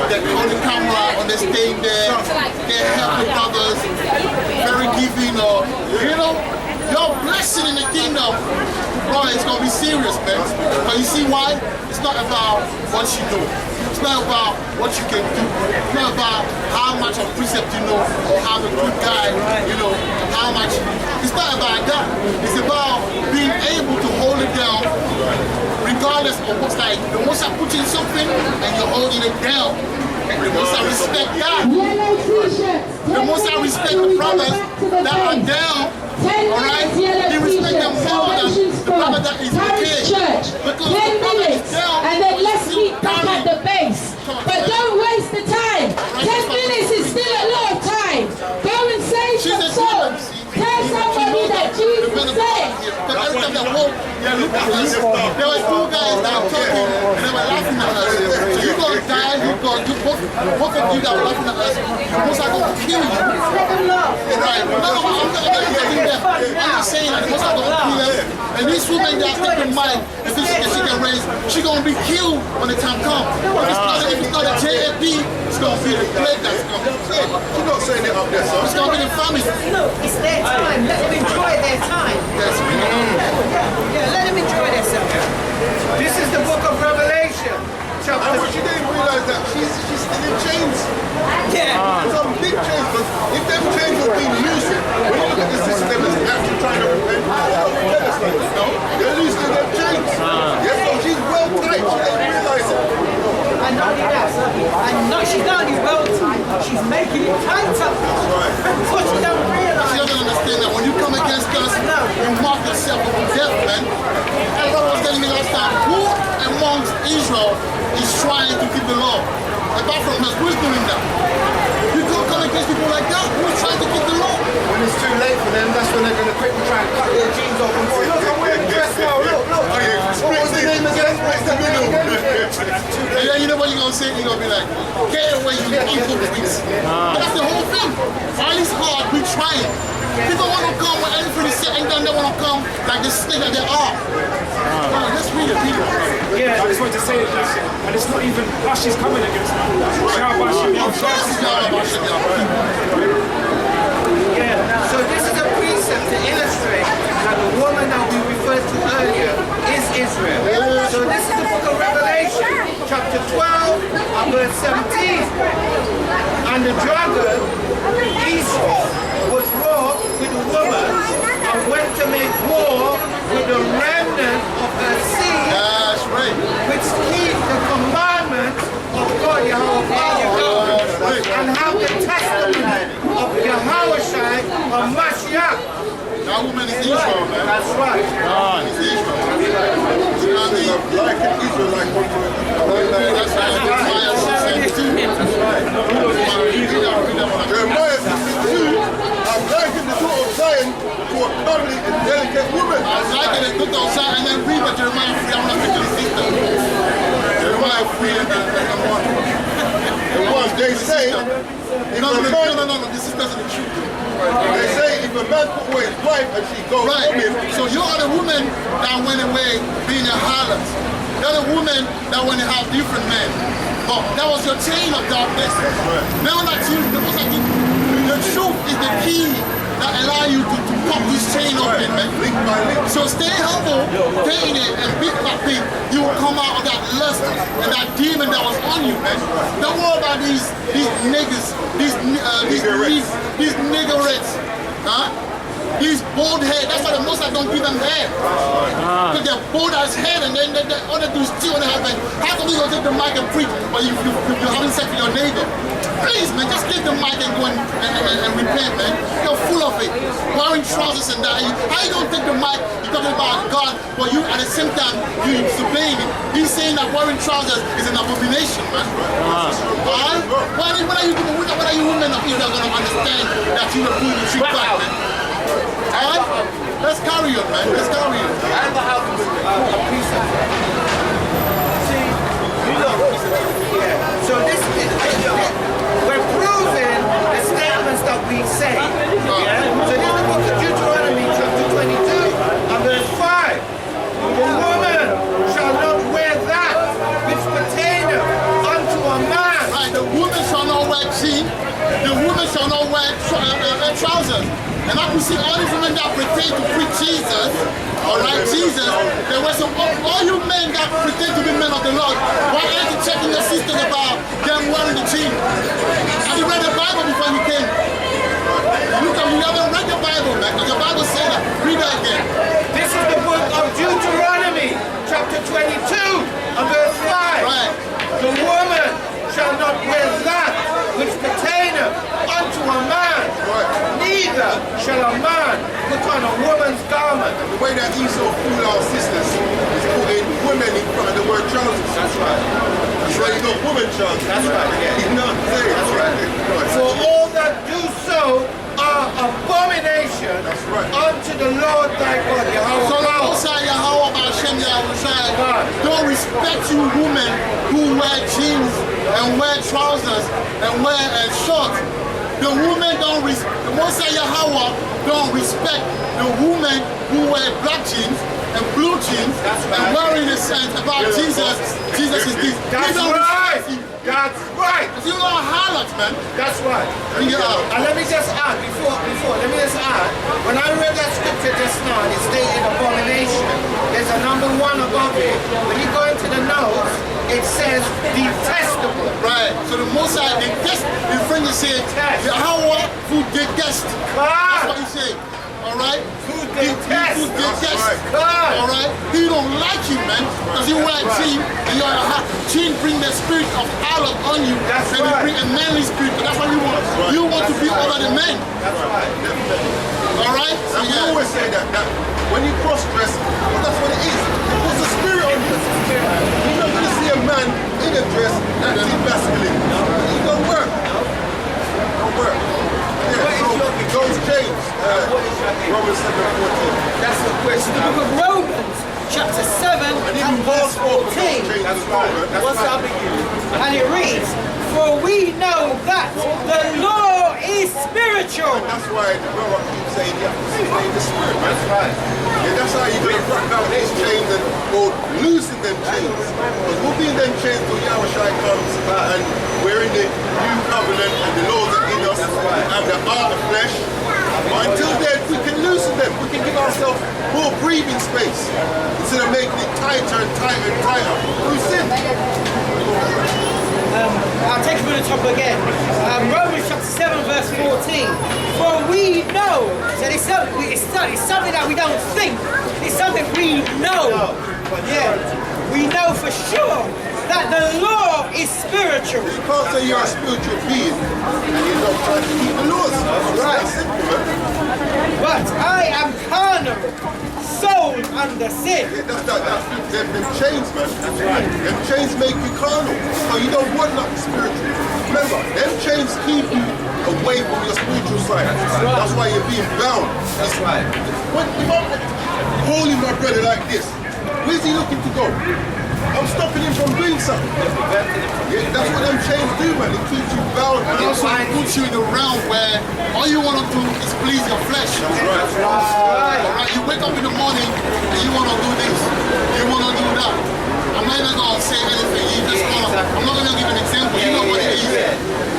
they're on the camera, on the stage there, they're helping others, very giving, or, you know, your blessing in the kingdom, bro, it's gonna be serious, man. But you see why? It's not about what you know. It's not about what you can do. It's not about how much of precept you know, or how a good guy, you know, how much. It's not about that. It's about being able to hold it down, regardless of what's like. The most I put in something, and you're holding it down. And the most I respect that. The most I respect the brothers that are down. Alright? You respect them more than the brother that is okay. Because 10 minutes, and then let's meet back at the base. But don't waste the time. 10 minutes is still a lot of time. Go and save some souls. Tell somebody that Jesus said. Every time they walk, they look at us. There were two guys that are talking, and they were laughing at us. So you're going to die, both of you that are laughing at us, most are going to kill you. Right. No, I'm not getting them. I'm just saying that most are going to kill them. And this woman that taking mic, if she can raise, she's going to be killed when the time comes. If it's not a JFP, it's going to be the plague that's going to be killed. You're not saying it up there, son. It's going to be the famine. Look, it's their time. Let them enjoy their time. Yes, Yeah, let them enjoy themselves. This is the book of Revelation. And what you didn't realize that she's still in chains. Yeah. Some big chains, but if them chains were being loosened, when you look at the system that's actually trying to repent, they're loosening them chains. Yes, so she's well tight, she doesn't realize it. And not only that, and not, she's not only well tight, she's making it tighter. That's right. That's what she don't She realise. doesn't understand that when you come against us, you mark yourself with death, man. And God was telling me last time, who amongst Israel is trying to keep the law? Apart from us, who's doing that? You don't come against people like that. Who's trying to keep the law? When it's too late for them, that's when they're going to quickly try and cut their jeans off and go, look, I'm wearing a dress now, look. Oh yeah, What was the name again? What's the name again? And then you know what you're going to say? You're going to be like, get away, you evil priests. But that's the whole thing. While it's hard, we're trying. People want to come when everything is said and done. They want to come like the snake that they are. Let's read it, people. Yeah, I just wanted to say that, and it's not even us she's coming against now. Yeah, so this is a precept to illustrate that the woman that we referred to earlier is Israel. So this is the book of Revelation, chapter 12 and verse 17. And the dragon, Esau, was wroth with the woman and went to make war with the remnant of her seed, That's right. which keep the commandments of God, Yahweh, and have the testimony of Yahweh or Mashiach. That woman is Israel, man. That's right. It's Israel. You know what I mean? Like an Israelite. That's right. Jeremiah 52, I'm liking the daughter of Zion to a lovely and delicate woman. I was liking it, looked outside and then read what Jeremiah 3. I'm not picking the sister. Jeremiah 3 and 1. And once they say, No, this is not the truth. they say if a man put away his wife and she goes Right. from him, So you are the woman that went away being a harlot. You're the woman that went to have different men. But that was your chain of darkness. Now that the truth is the key that allow you to pop this chain open, man. link by link. So stay humble, stay in it, and bit by bit, you will come out of that lust and that demon that was on you, man. Don't worry about these niggas, these niggerettes, huh? These bald head, that's why the most I don't give them hair. Because they're bald as head and then all they do is steal and have like, how come you gonna take the mic and preach while you're having sex with your neighbor? Please, man, just take the mic and go and repent, man. You're full of it. Wearing trousers and that. How you gonna take the mic, you're talking about God, but you at the same time, you're disobeying it. He's saying that wearing trousers is an abomination, man. Alright? What are you doing? What are you women of Israel gonna understand that you are pulling the tree back, man? Alright? Let's carry on, man. Let's carry on. And the house of a precept. See, you know, so this we're proving the statements that we say. Yeah? So this is the book of Deuteronomy, chapter 22, and verse 5. The woman shall not wear that which pertaineth unto a man. Right, the woman shall not wear jeans. The woman shall not wear trousers. And I can see all these women that pretend to preach Jesus, alright, Jesus, there were some, all you men that pretend to be men of the Lord, why aren't you checking your sisters about them wearing the jeans? Have you read the Bible before you came? You haven't read the Bible, man, because the Bible said that. Read that again. This is the book of Deuteronomy, chapter 22, and verse 5. Right. The woman shall not wear that which pertaineth unto a man, neither shall a man put on a woman's garment. The way that Esau fooled our sisters is putting women in front of the word trousers. That's right. That's right, you know, woman trousers. That's right, yeah. You know what I'm saying? That's right. For all that do so are abomination unto the Lord thy God, So the Yahweh. outside Yahweh Hashem Yahweh don't respect you women who wear jeans and wear trousers and wear shorts. The women don't respect, the Most High Yahweh don't respect the women who wear black jeans and blue jeans and wearing the signs about Jesus. Jesus is this. That's He don't right. respect you. That's right. You are harlots, man. That's right. And let me just add, let me just add, when I read that scripture just now, and it stated abomination, there's a number 1 above it. When you go into the notes, it says detestable. Right. So the Most High, they test, in French you say, Yahweh who detest. That's what you say. Alright? Who detest. Who detest. God. Alright? He don't like you, man. Because you wear a jean and you're a jean bring the spirit of harlot on you. That's and right. you bring a manly spirit. But that's what you want. You want to be over the men. That's right. Alright? So And we always say that when you cross-dress, well, that's what it is. It puts a spirit on you. You're not going to see a man in a dress acting masculine. It don't work. It don't work. Yeah, so those James, Romans 7:14. That's the question. The book of Romans, chapter 7 and verse 14. That's right. What's up with you? And it reads, for we know that the law is spiritual. That's why the brother keeps saying you have to stay in the spirit. That's right. Yeah, that's how you're going to rock out these chains and go loosen them chains. Because we'll be in them chains till Yahushua comes and we're in the new covenant and the laws are in us and the heart of flesh. But until then, we can loosen them. We can give ourselves more breathing space instead of making it tighter and tighter and tighter through sin. I'll take you to the top again. Romans chapter 7 verse 14. For we know, so it's something that we don't think, it's something we know. Yeah, we know for sure that the law is spiritual. You can't say you're a spiritual being and you're not trying to keep the laws. That's right. Simple, man. But I am carnal, sold under sin. Yeah, them chains, man. That's right. Them chains make you carnal. So you don't want nothing spiritual. Remember, them chains keep you away from your spiritual side. That's why you're being bound. That's right. When if I'm holding my brother like this, where's he looking to go? I'm stopping him from doing something. Yeah, that's what them chains do, man. It keeps you bound. And also it puts you in the realm where all you want to do is please your flesh. That's right. Alright, you wake up in the morning and you want to do this. You want to do that. I'm not even going to say anything. You just want to, I'm not going to give an example. You know what it is.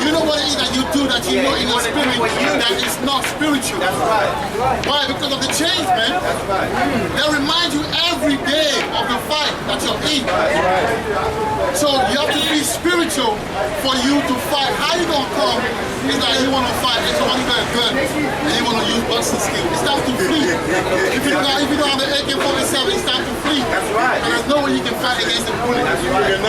You know what it is that you do that you know in the spirit that is not spiritual. That's right. Why? Because of the chains, man. That's right. They remind you every day of the fight that you're in. That's right. So you have to be spiritual for you to fight. How you gonna come is that you want to fight and somebody got a gun and you want to use boxing skills. It's time to flee. If you don't have the AK-47, it's time to flee. That's right. And there's no way you can fight against the bullet. That's right.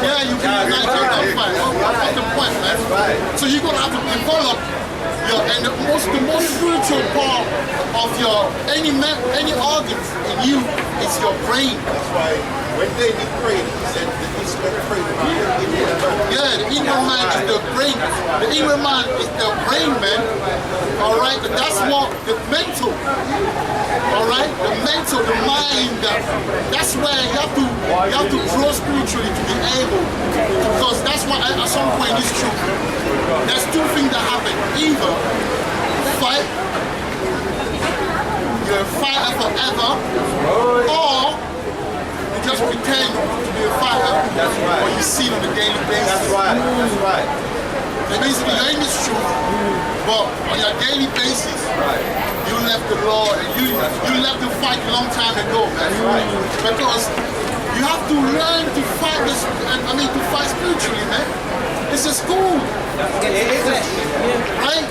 Yeah, you can not take fight. What's the point, man? That's right. So you're gonna have to develop the most spiritual part of your any organs in you is your brain. That's why when David prayed, he said that he spoke prayed about the inward man. Yeah, the inward man is the brain. The inward man is the brain, man. Alright, but that's what the mental. Alright, the mental, the mind. That's where you have to grow spiritually to be able. Because that's why at some point it's true. There's two things that happen. Either fight, you're a fighter forever, or you just pretend to be a fighter. That's right. Or you see it on a daily basis. That's right. That's right. So basically, you're in this truth, but on a daily basis, you left the law and you left the fight a long time ago, man. That's right. Because you have to learn to fight to fight spiritually, man. It's a school. Right?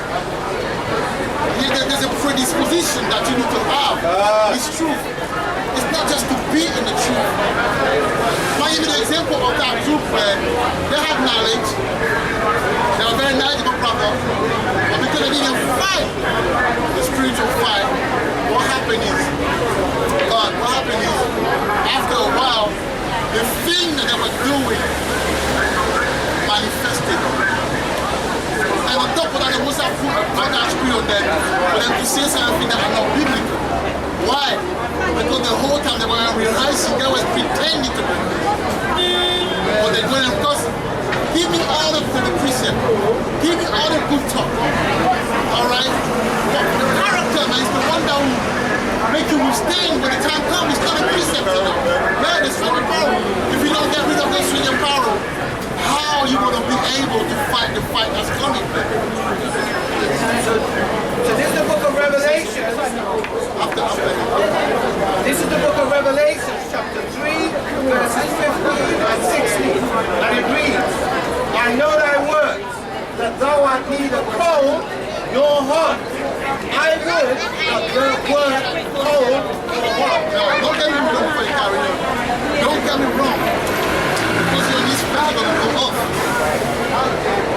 There's a predisposition that you need to have. It's truth. It's not just to be in the truth. I'll give you an example of that group where they had knowledge. They were very knowledgeable brother. But because they didn't fight the spiritual fight, what happened is after a while, the thing that they were doing manifested. And on top of that, they also put a bad spirit on them for them to say something that are not biblical. Why? Because the whole time they were rehearsing, they were pretending to be. But they went, because give me all the precept, give me all the good talk. Alright? But the character, man, is the one that will make you withstand when the time comes. It's not a precept, you know. Yeah, the string of power. If you don't get rid of that string of power, how are you going to be able to fight the fight that's coming? So this is the book of Revelation. This is the book of Revelation, chapter 3, verses 15 and 16. And it reads, I know thy works, that thou art neither cold nor hot. I would that thou wert cold nor hot. No, don't get me wrong before you carry on. Don't get me wrong. Because you're in this flesh, you're going to go off.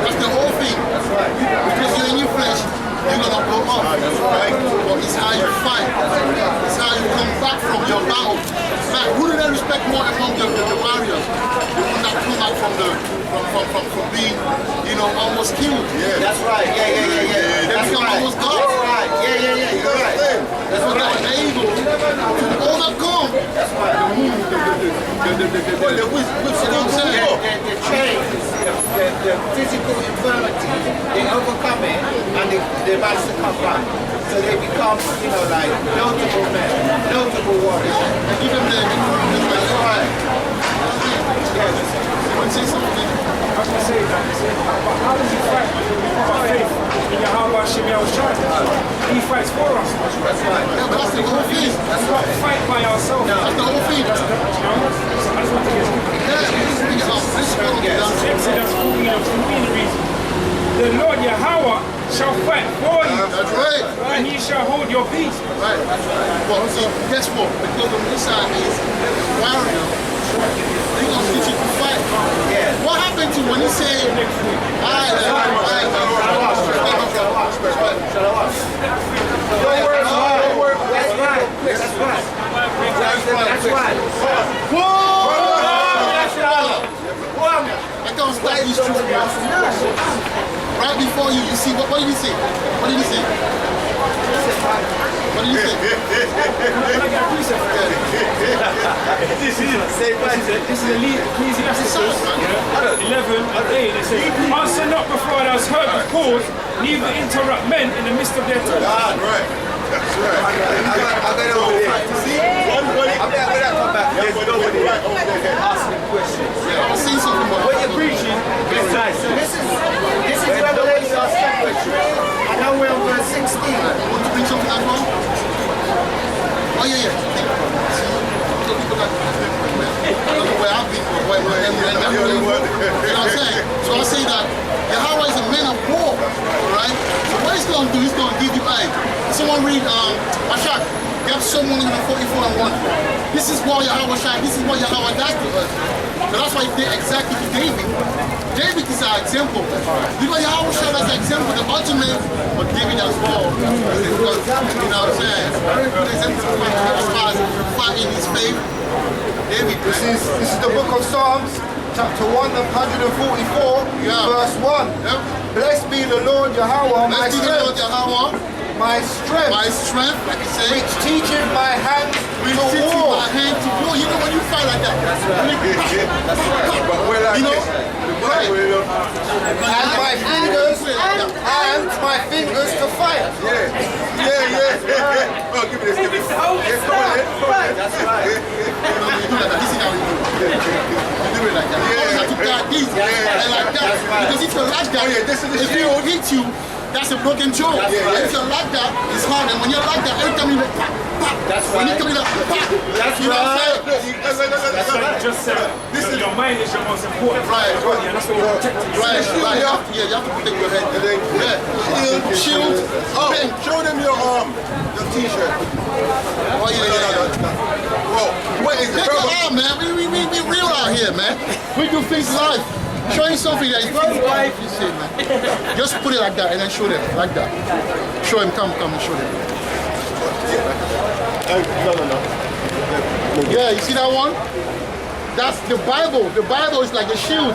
That's the whole thing. That's right. Because you're in your flesh, you're going to go off. That's right. But it's how you fight. It's how you come back from your battle. Like, who do they respect more among the warriors? The one that come back from being, almost killed. Yeah. That's right. Yeah. They become almost God. That's right. Yeah. You're right. That's what they were able to overcome. That's right. The chains, physical infirmity, they overcome it and they manage to come back. So they become, you know, like notable men, notable warriors. And give them the that's right. Yeah, you want to say something? I can say that. But how does he fight by faith in Yahweh Hashem Yahushua? He fights for us. That's right. Yeah, but that's the whole thing. That's not fight by ourselves. That's the whole thing. You know? That's what it is. Exodus 14 reads, the Lord Yahweh shall fight for you. That's right. And he shall hold your peace. Right. Well, so guess what? Because the Messiah is a warrior, he's going to teach you to fight. Yeah. What happened to when he said, I can't stop these truths. Right before you, you see, what did he say? What did he say? What did you say? This is Ecclesiastes 11 and 8. It says, answer not before thou hast heard the cause, neither interrupt men in the midst of their talk. Right. That's right. I got it over there. See? I'm gonna come back. There's nobody asking questions. Yeah, I'm saying something about when you're preaching, So this is Revelation chapter 3, and now we're on verse 16. want to bring something as well? Oh, yeah. So people like, I don't know where I've been, but you know what I'm saying? So I say that Yahweh is a man of war, right? So what he's going to do, he's going to give you aid. Someone read, Ashak, you have Psalm 144 and 1. This is what Yahweh shine, this is what Yahweh does to us. So that's why he did exactly to David. David is our example. Because Yahweh shine as an example, the ultimate, but David as well. Because, you know what I'm saying? Very good example as far as fighting his faith. David, This is the book of Psalms, chapter 144, verse 1. Yep. Blessed be the Lord Yahweh, my Let's do the Lord strength, Yahweh. my strength, My strength, like you say, which teacheth my hands will to teach war. my hand to war. You know when you fight like that. That's right. But we're like You know? this. Right. And my fingers to fight. Yeah. Oh, give me this. Yeah, come on. That's right. You do like that. This is how you do it. You do it like that. You always have to guard these and like that. Because if you're like that, if he will hit you, that's a broken jaw. If you're like that, it's hard. And when you're like that, every time you go pop, pop. When you come in, pop. That's You know what I'm saying? That's what you just said. Your mind is your most important. Right. Yeah, that's what we're protecting. Right. You have to protect your head. Shield. Oh, show them your t-shirt. Oh, yeah. Bro, what is it, Check bro? it out, man. We real out here, man. We do things live. Showing something that is live, you see, man. Just put it like that and then show them, like that. Show him, come and show them. No. Yeah, you see that one? That's the Bible. The Bible is like a shield.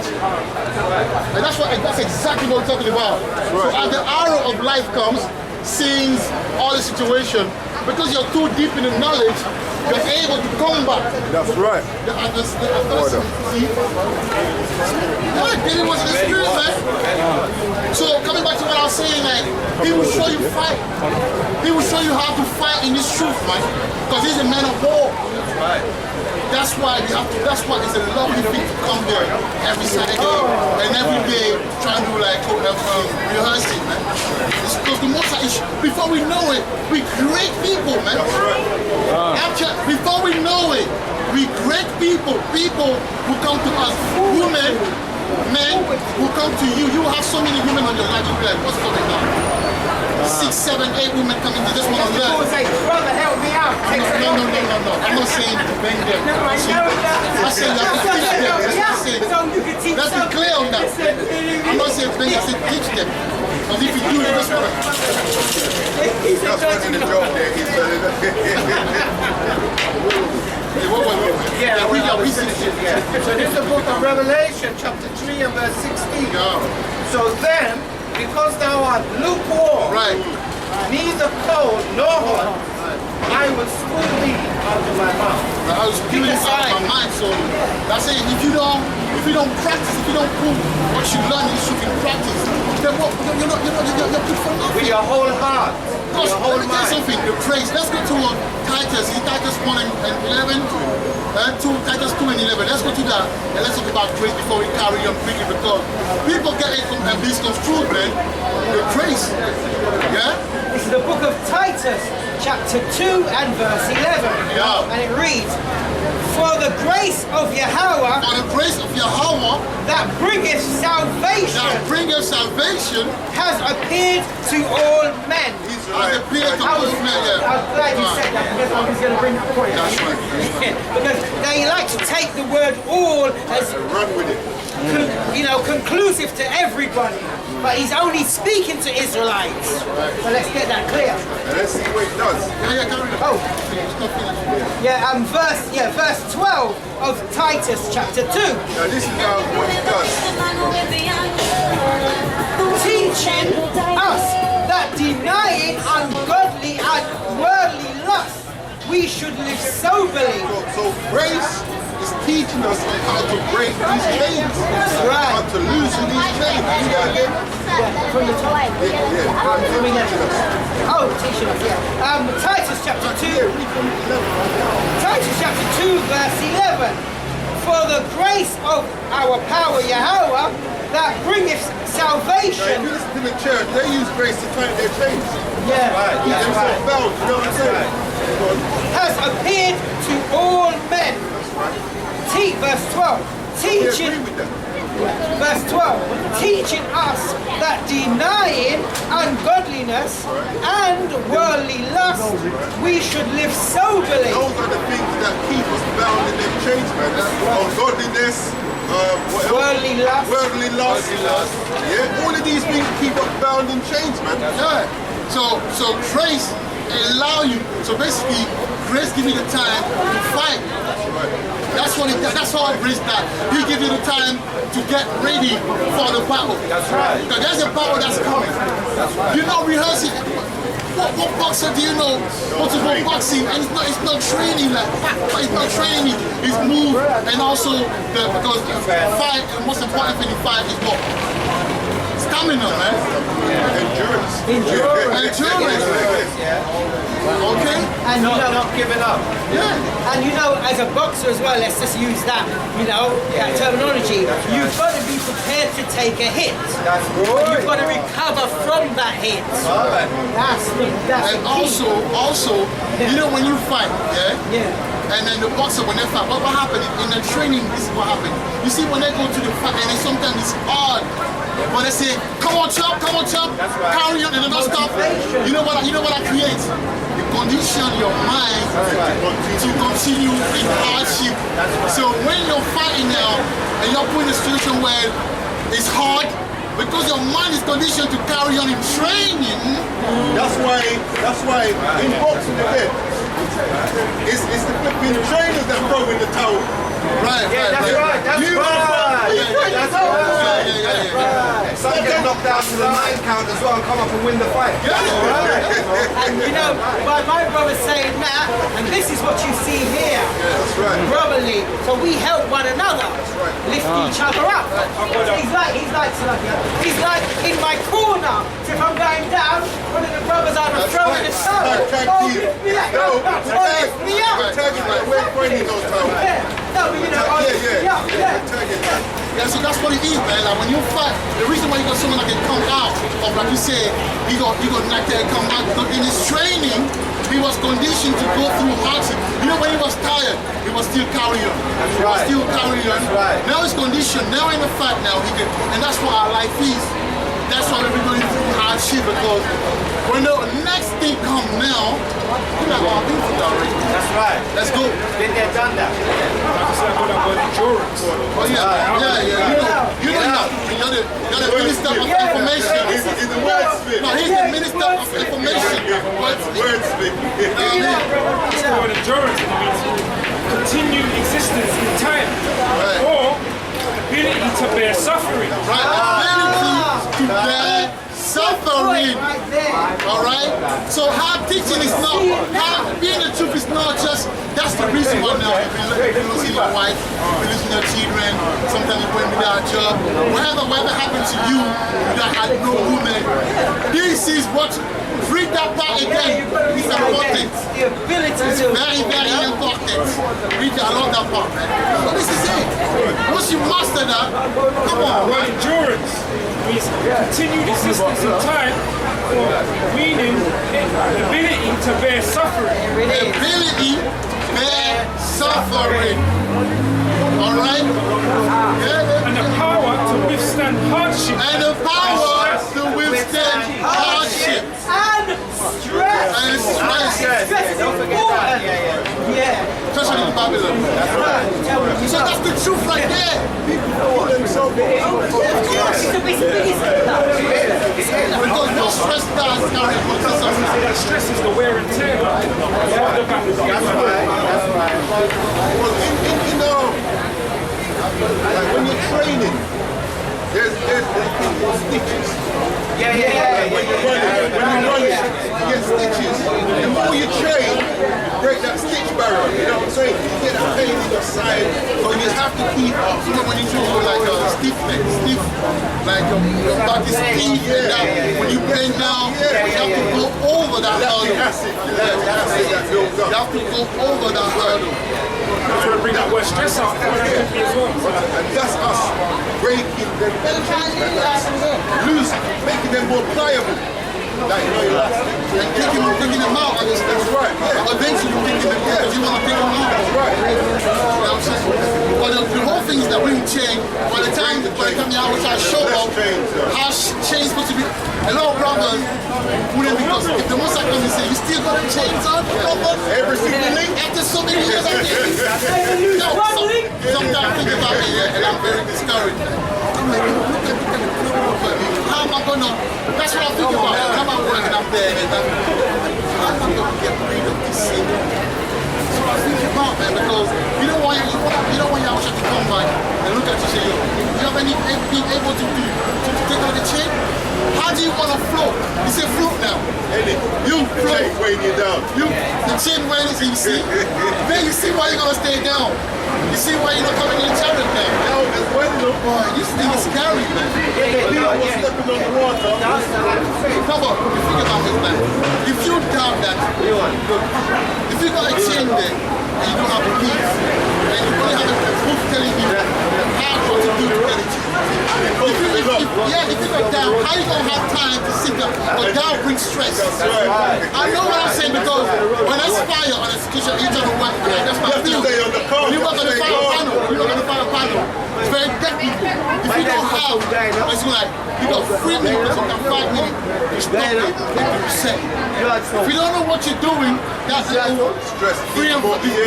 And that's exactly what we're talking about. So as the arrow of life comes, seeing all the situation, because you're too deep in the knowledge, you're able to combat. That's right. See? Yeah, David was in the spirit, man. So coming back to what I was saying, like, he will show you fight. He will show you how to fight in this truth, man. Because he's a man of war. That's why we have to, that's why it's a lovely thing to come there every Saturday and every day trying to like rehearse it, man. It's because the most before we know it, we create people, man. Before we know it, we create people. People who come to us, women, men who come to you. You have so many women on your life, you'll be like, what's going on? 6, 7, 8 women coming to just want to learn. Say, brother, help me out. No. I'm not saying bang them. I say you have to teach them. That's what I'm saying. Let's be clear on that. I'm not saying bang, I said teach them. Because if you do, you just want to. That's what's in the joke there. Yeah, we finish it. So this is the book of Revelation, chapter 3 and verse 16. So then, because thou art lukewarm, Right. neither cold nor hot, I will school thee unto my mouth. I was giving it out of my mind, so that's it. If you don't practice, if you don't put what you learn in truth in practice, then what you're good for nothing. With your whole heart, with your whole Let me tell you mind. something, the praise. Let's go to Titus. Titus 1 and 11. Titus 2 and 11. Let's go to that and let's talk about praise before we carry on preaching, because people get it and misconstrued, man. The praise. Yeah? This is the book of Titus, chapter 2 and verse 11. Yeah. And it reads, For the grace of Yahweh For the grace of Yahweh that bringeth salvation that bringeth salvation has appeared to all men. has appeared to all men. Yeah. I'm glad you said that, because I was going to bring that point. That's right. Because they like to take the word all as Run with it. conclusive to everybody. But he's only speaking to Israelites. So let's get that clear. And let's see what it does. Yeah, carry on. Oh, verse 12 of Titus chapter 2. Now this is what it does. Teaching us that denying ungodly and worldly lust, we should live soberly. So grace is teaching us on how to break these chains. Right. How to loosen these chains. You gotta get From the top. yeah. Oh, teaching us, yeah. Titus chapter 2. Titus chapter 2 verse 11. For the grace of our power Yahweh that bringeth Now, if salvation. you listen to the church, they use grace to tighten their chains. Yeah. Keep them so bound, you know what I'm saying? Has appeared to all men. Verse 12. I Teaching, agree with that. verse 12. Teaching us that denying ungodliness and worldly lust, we should live soberly. Those are the things that keep us bound in them chains, man. Ungodliness, what else? Worldly lust. Worldly lust. Yeah, all of these things keep us bound in chains, man. Yeah. So grace allow you. So basically, grace give you the time to fight. That's what it does. That's how grace does. He gives you the time to get ready for the battle. That's right. Because there's a battle that's coming. That's right. You're not rehearsing. What boxer do you know? What's about boxing? And it's not training like it's not training. It's move and also because the fight. The most important thing in fight is what? Stamina, man. Endurance. Endurance. Okay. And you know, Not giving up. Yeah. and you know, as a boxer as well, let's just use that, that terminology. You've got to be prepared to take a hit. That's You've good. got to recover from that hit. Alright. That's the And key. also, you know when you fight, yeah? Yeah. And then the boxer, when they fight, what happens in the training? This is what happens. You see, when they go to the fight, and then sometimes it's hard. But they say, come on, chop, That's right. carry on, and they don't stop. You know what that creates? You condition your mind to continue in hardship. So when you're fighting now, and you're put in a situation where it's hard, because your mind is conditioned to carry on in training. That's why in boxing again, it's the flipping trainers that throw in the towel. Right. That's right. That's You right. That's right. Some get knocked out to the 9 count as well and come up and win the fight. And by my brother saying that, and this is what you see here, That's right. brotherly. So we help one another, lift each other up. He's like in my corner. So if I'm going down, one of the brothers either throw in the towel, or lift me up, or lift me up. Tag is like, we're pointing those towels. No, but or lift me up. Yeah, so that's what it is, man. Like when you fight, the reason why you got someone that can come out of, like you said, he got knocked out and come out, because in his training, he was conditioned to go through hardship. You know, when he was tired, he was still carrying on. He was right. still carrying on. That's right. Now he's conditioned. Now in the fight, now he can, and that's what our life is. That's why we're going through hardship, because when the next thing comes now, we're like, oh, I've been through that already. That's right. Let's go. Been there, done that. Endurance. Oh yeah. You know, you're the minister of information. He's the wordsmith. No, he's the minister of information. Wordsmith. It's the word endurance. It means continued existence in time, or ability to bear suffering. Right, ability to bear suffering. Right there. All right. So hard teaching is not being the truth is not just. That's the reason why now if you losing your wife, you're losing your children. Sometimes you went without a job. Whatever happened to you, that had no woman. This is what. Read that part again. It's important. The ability It's to very, very important. Read that. I love that part, man. So this is it. Once you master that, come on, Well, man. endurance means continued existence in time, meaning the ability to bear suffering. The ability to bear suffering. All right? Yeah. And the power to withstand hardship. And the power to withstand hardship. and stress. And stress. Stress is important. Yeah. Especially in Babylon. So that's the truth right there. Because no stress does carry consistency. Stress is the wear and tear. Well, you know, like when you're training, there's stitches. Yeah. When you run it, you get stitches. The more you train, you break that stitch barrier. You know what I'm saying? You get that pain in your side. So you have to keep, you know, when you do like a stiff neck, stiff, like your back is stiff, and that, when you bend down, you have to go over that hurdle. That's it. That builds You up. have to go over that hurdle. I'm trying to bring that word stress out for everybody as well. And that's us breaking them loose, making them more pliable. Like, you know, And kicking them out. that's right. Yeah. Eventually you're kicking them out because you want to pick them out. That's right. But the whole thing is that we change. By the time you outside show up, how change supposed to be. A lot of brothers wouldn't, because if the most I come and say, you still got to change on, Every single link. after so many years I think. Sometimes I think about it, and I'm very discouraged. I'm like, look at how am I gonna? That's what I think about. How am I working up there? And how am I gonna get rid of this sin? That's what I think about, man. Because you don't want your to come back and look at you and say, yo, you have any being able to take out the chain? How do you want to float? You say float now. You float. Chain weighing you down. The chain weighing you see. Then you see why you're gonna stay down. You see why you're not coming in the chariot now. Now there's one look. Boy, this thing is scary, man. People are stepping on the water. Come on, you think about this, man. If you doubt that, if you got a chain there and you don't have a peace, and you only have a book telling you how to do to get it. If you go down, how you gonna have time to sit down? But down brings stress. I know what I'm saying, because when there's fire on a situation, you're trying to work, that's my field. When you work on the fire panel, it's very technical. If you don't have, it's like, you got 3 minutes, sometimes 5 minutes, you stop it, then you reset. If you don't know what you're doing, that's it. You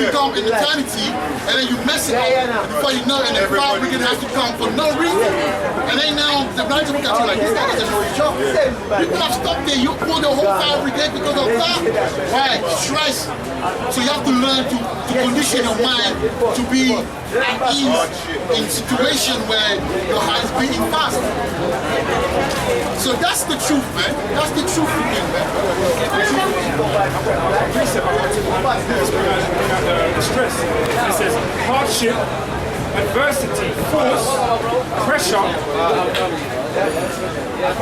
become an eternity, and then you mess it up. Before you know it, and the fire brigade has to come for no reason. And then now, the blind look at you like, this guy doesn't know his job. You could have stopped there, you pulled the whole fire brigade because of that. Right, stress. So you have to learn to condition your mind to be at ease in situation where your heart is beating fast. So that's the truth, man. That's the truth for me, man. The stress. It says hardship, adversity, force, pressure,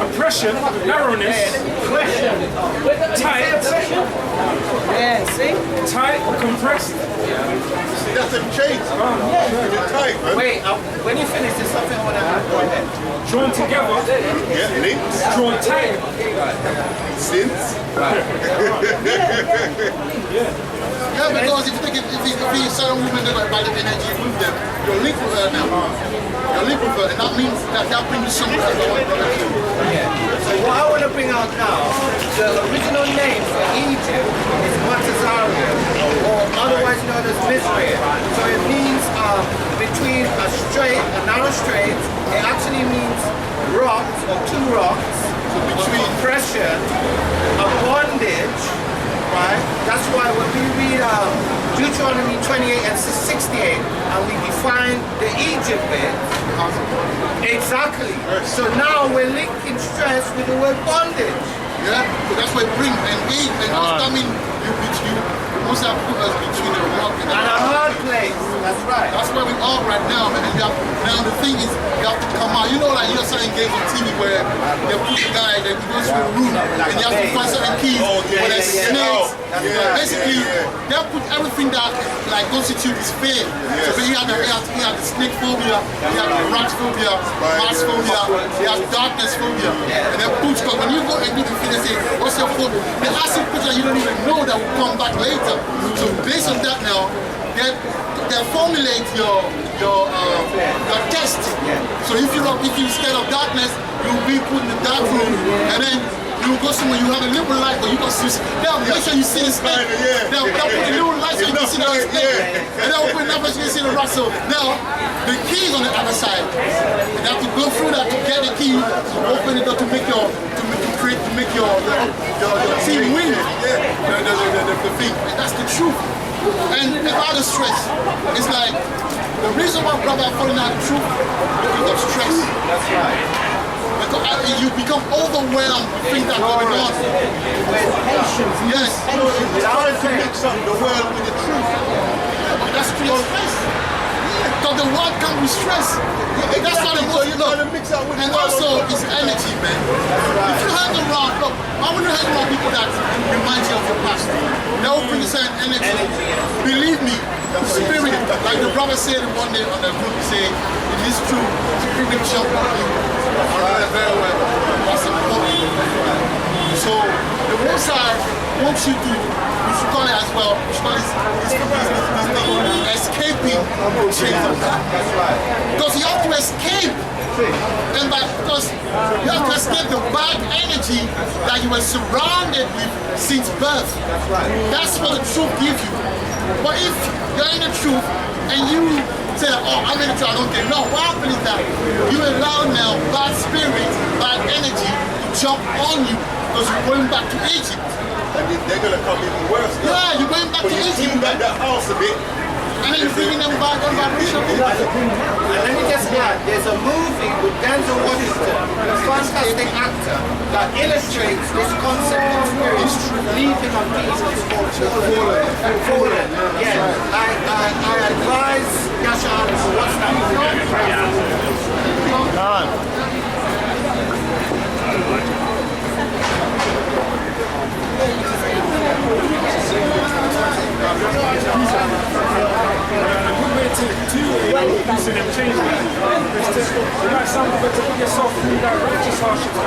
oppression, narrowness, tight, Yeah, see? tight, compressed. That's them chains. You're tight, man. Wait, when you finish, there's something I want to add. Go ahead. Drawn together, Yeah, links, drawn tight. sins. Yeah, because if you certain women that are by the energy, you move them, you're linked with her now. You're linked with her, and that means that brings you somewhere else. So what I want to bring out now, the original name for Egypt is Matazarian, or otherwise known as Mizraim. So it means between a narrow strait. It actually means rocks, or two rocks, between oppression, a bondage, right? That's why when we read Deuteronomy 28 and 68, and we define the Egypt bit. Exactly. So now we're linking stress with the word bondage. Yeah, so that's why bring and aid and I mean you must have put us between the rock and And a hard place. That's right. That's where we are right now, man. And now the thing is, you have to come out. You know, like you're certain games on TV where they put a guy that goes to a room and you have to find certain keys where there's snakes. Basically, they put everything that like constitutes fear. So he had the snake phobia, he had the rat phobia, mass phobia, he has darkness phobia. And then put, because when you go and do the thing, they say, what's your phobia? They ask you questions that you don't even know that will come back later. So based on that now, they formulate your test. So if you're scared of darkness, you'll be put in the dark room, and then you go somewhere, you have a little light, but you can see. They'll make sure you see the snake. They'll put a little light so you can see the snake, and they'll open it up so you can see the rat. So now the key is on the other side. You have to go through that to get the key, to open it up to make your team win. The thing. And that's the truth. And about the stress, it's like the reason why brother are falling out of truth because of stress. That's right. Because you become overwhelmed with things that are going on. Patience. Yes. Trying to mix up the world with the truth. That's stress. Because the world comes with stress. That's why the So you're look. trying to mix up with the And world. also, it's energy, man. If you hang around, look, I want to hang around people that remind you of your past. They will bring a certain energy. Believe me, the spirit, like the brother said one day on the group, he said, it is true, spirit shall walk you. I know that very well. That's important. So, the most I want you to, we should call it as well, we should call it this thing, escaping change of that. Because you have to escape. And because you have to escape the bad energy that you were surrounded with since birth. That's what the truth gives you. But if you're in the truth and you say, oh, I'm in the truth, I don't care. No, what happens is that you allow now bad spirits, bad energy to jump on you because you're going back to Egypt. And they're going to come even worse. Yeah, you're going back to When you Egypt. clean back that house a bit, And then you're bringing them back on vibration. And let me just add, there's a movie with Denzel Washington, a fantastic actor, that illustrates this concept of spirits leaping on people. It's called Fallen. Yeah, I advise Yasha to watch that Losing and changing. You might sound good to put yourself through that righteous hardship, to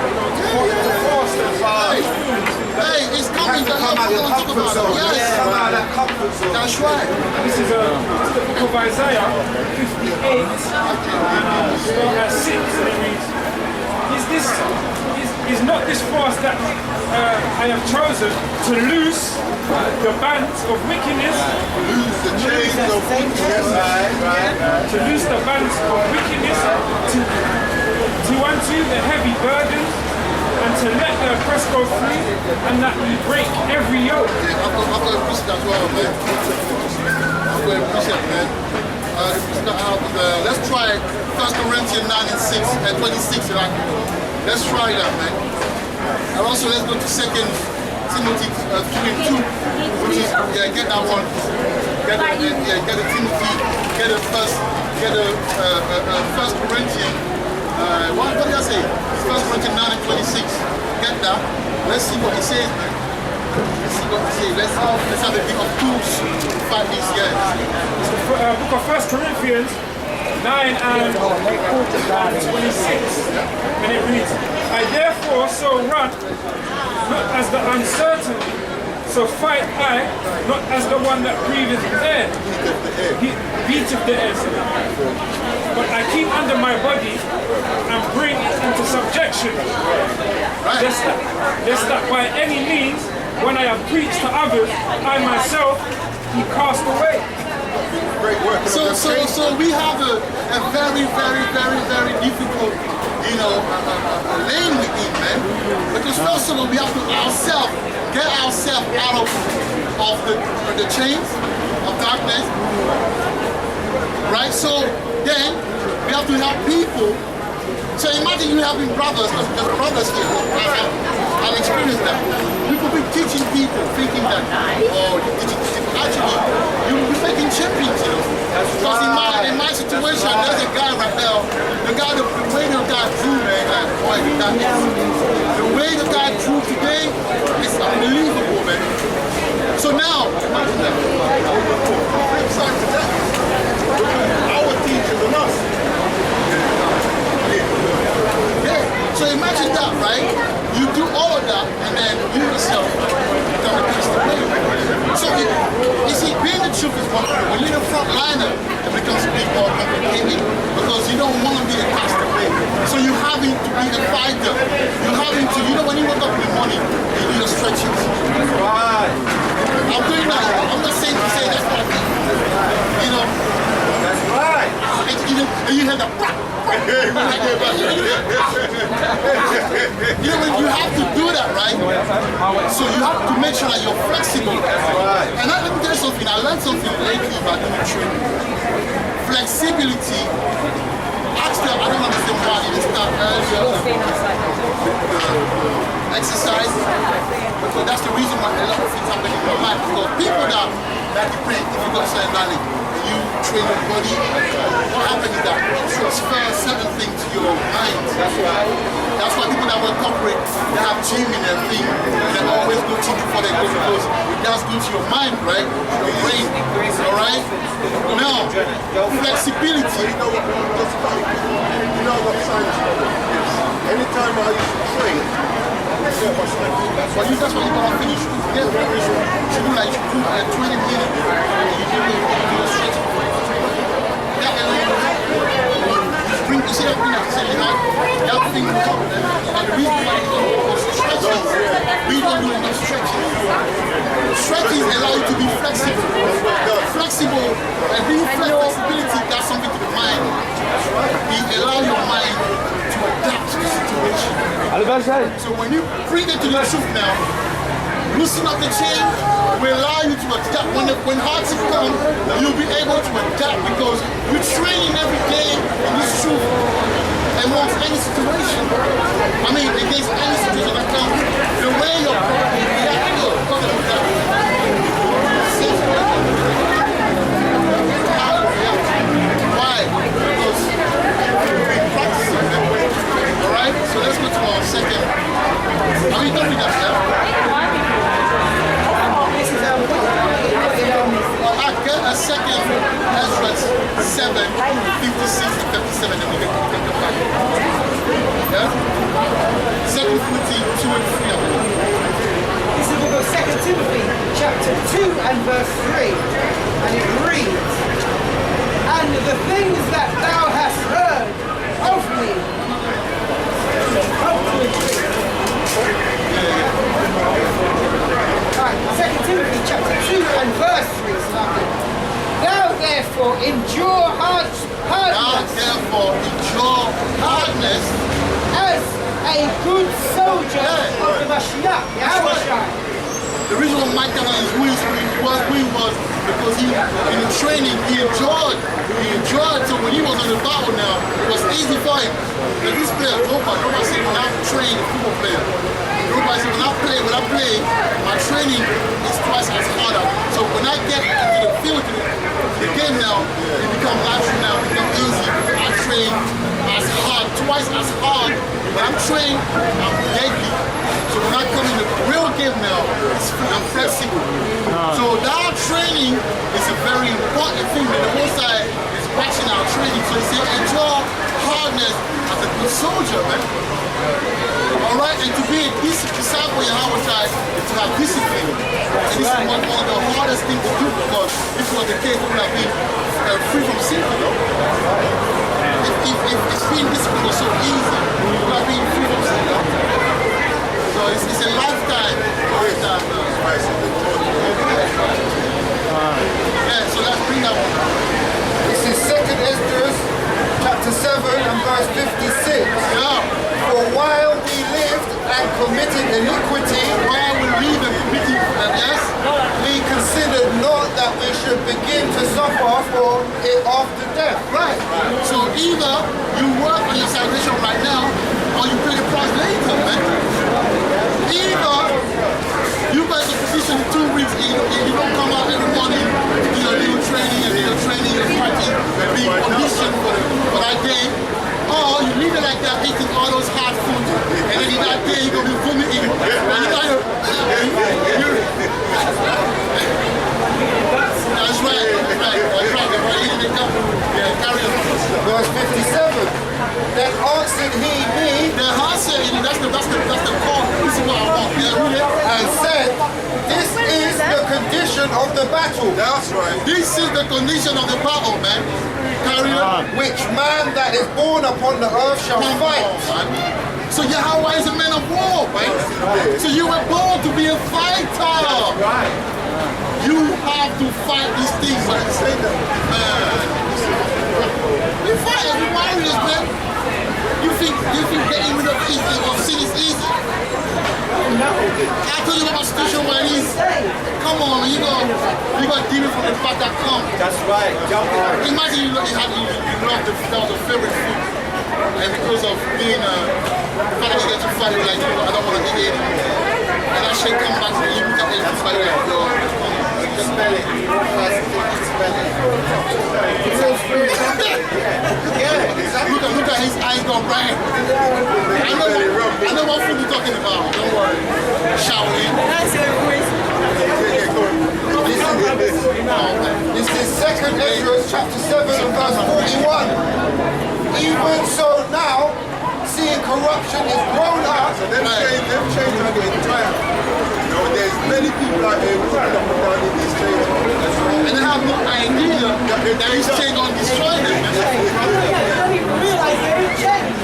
fast and Hey, it's coming. That's what we're going to talk about. Yes. That's right. this is the book of Isaiah 58 and 6, and it reads, is not this fast that I have chosen to loose the bands of wickedness, lose the chains of wickedness. to loose the bands of wickedness, to unto the heavy burdens, and to let the oppressed go free, and that we break every yoke. I've got a precept as well, man. I've got a precept, man. Let's try 1 Corinthians 9 and 6 and 26. Right? Let's try that, man. And also let's go to 2 Timothy 3 and 2, which is, get that one. Get the Timothy, get the 1 Corinthians. What did I say? 1 Corinthians 9 and 26. Get that. Let's see what it says, man. Let's see what it says. Let's have a bit of tools to fight these guys. It's the book of 1 Corinthians 9 and 26. And it reads, I therefore so run, not as the uncertain, so fight I, not as the one that breatheth air. He beateth the air. But I keep under my body and bring it into subjection. Lest that by any means, when I have preached to others, I myself be cast away. Great work. So we have a very, very, very, very difficult, lane with it, man. Because first of all, we have to get ourselves out of of the chains of darkness. Right? So then we have to help people. So imagine you having brothers, because there's brothers here. I'll experience that. People be teaching people, thinking that, oh, you're teaching people. Actually, you're making champions, you know. Because in my situation, there's a guy right now, the way the guy drew, man, like, boy, the way the guy drew today is unbelievable, man. So now, imagine that. Flip side to that. Our teachers and us. Yeah. So imagine that, right? You do all of that, and then you yourself become a Christian. So you see, being the truth is one thing. When you're the front liner, it becomes a bit more complicated because you don't want to be a castaway. So you're having to be a fighter. You're having to, you know, when you wake up in the morning, you do your stretches. Right. I'm doing that. I'm not saying to say that's what I do. You know. That's right. And you hear the you know, when you have to do that, right? So you have to make sure that you're flexible. And let me tell you something. I learned something lately about doing training. Flexibility. Actually, I don't understand why you start earlier. Exercise. Because that's the reason why a lot of things happen in your life. Because people that depend, if you got certain knowledge, you train your body, what happens is that you transfer certain things to your mind. That's right. That's why people that work corporate, they have gym in their thing, they always go gym before they go because that's good to your mind, right? Your brain. Alright? Now, flexibility. You know what science is? Anytime I used to train, But that's what you gotta finish. You do like 20 minutes and you do a stretch. You see that thing that you that thing will come. And the reason why you don't do stretches, we don't do enough stretches. Stretches allow you to be flexible. Flexible, and being flexibility does something to the mind. It allows your mind to adapt to the situation. So when you bring it to the truth now, loosen up the chain will allow you to adapt. When hardship comes, you'll be able to adapt because you're training every day in this truth amongst any situation. I mean, against any situation that comes, the way your body reacts because of that. Why? Because you've been practicing them. Alright? So let's go to our second. Are we done with that now? I get a second Ezra 7, 56 to 57, and we can come back. Yeah? 2 Timothy 2 and 3. This is the book of 2 Timothy, chapter 2 and verse 3. And it reads, "And the things that thou hast heard of me." Right, 2 Timothy chapter 2 and verse 3. Thou therefore endure hardness. Now therefore endure hardness As a good soldier of the Mashiach, Yahweh. The reason why Mike Tyson is who he was because he in the training he enjoyed. So when he was on the battle now, it was easy for him. But this player, nobody said when I train a football player. Nobody said when I play, my training is twice as harder. So when I get into the field, the game now, it becomes natural now, it becomes easy. I train as hard, twice as hard. When I'm trained, I'm deadly. So when I come in the real game now, I'm flexible. So that training is a very important thing. The whole side is watching our training. So he said, endure hardness as a good soldier, man. Alright, and to be a disciple in our side is to have discipline. And this is one of the hardest things to do because this was the case we would have been free from sin, you know. If being disciplined was so easy, we would have been free from sin, you know? So it's a lifetime. Yeah, so let's bring that one. This is 2 Ezra chapter 7 and verse 56. Yeah. For while we lived and committed iniquity, While we live and committing, yes, we begin to suffer for it after death. Right. So either you work on your salvation right now, or you pay the price later, man. Either you make a position in 2 weeks, you don't come out every morning, do your little training, your fighting, and be conditioned for that day. Or you leave it like that, eating all those hard food, and then in that day you're going to be vomiting. That's right. Verse 57. Then answered he me, That's the core. This is what I want. and said, this is the condition of the battle. That's right. This is the condition of the battle, man. Carry on. Which man that is born upon the earth shall fight. So Yahweh is a man of war, right? So you were born to be a fighter. Right. You have to fight these things. Right? Say that. We fight as warriors, man. You think getting rid of sin is easy? No. I told you about my situation where it is. Come on, you got demon from the fact that come. That's right. Imagine you love the favorite food, and because of being finally get to fight it, like I don't want to eat it, and that shit come back to you, look at it, fight it like Smell it. Look at his eyes go bright. I know what food you're talking about. Don't worry. Shouting. This is 2 Ezra chapter 7 and verse 41. Even so now, seeing corruption is grown up. So them chains are getting tired. You know, there's many people out there who are up and down in these chains. And they have no idea that he's chain on destroy them. I don't even realize they're in chains.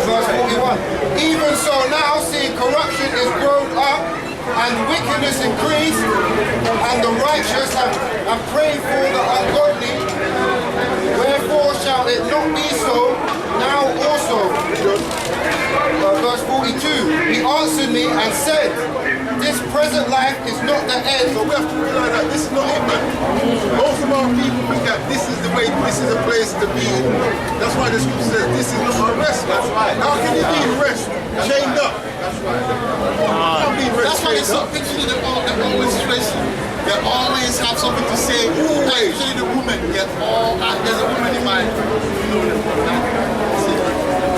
Verse 41. Even so now, seeing corruption is grown up, and wickedness increased, and the righteous have prayed for the ungodly, wherefore shall it not be so now also? Verse 42. He answered me and said, this present life is not the end. So we have to realize that this is not it, man. Most of our people think that this is the way, this is a place to be. That's why the scripture says this is not our rest, man. That's right. How can you be in rest? Chained up. That's right. Can't be in rest That's why there's chained some up. pictures they always stressing. They always have something to say. Especially the woman. There's a woman in my.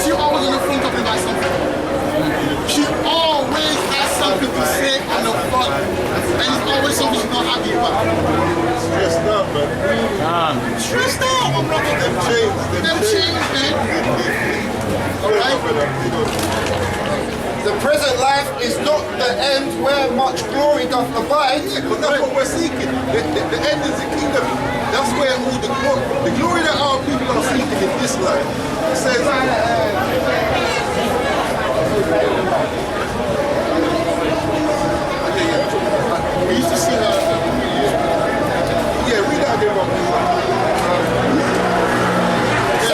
She always in the front of me by something. She always has something to say on the front. And it's always something she's not happy about. Stressed up, man. Stressed out. I'm not Them chains, them chains, man. Alright? The present life is not the end where much glory doth abide. Yeah, because that's what we're seeking. The end is the kingdom. That's where all the glory that our people are seeking in this life. It says, We used to see her. yeah, read that again, bro. 2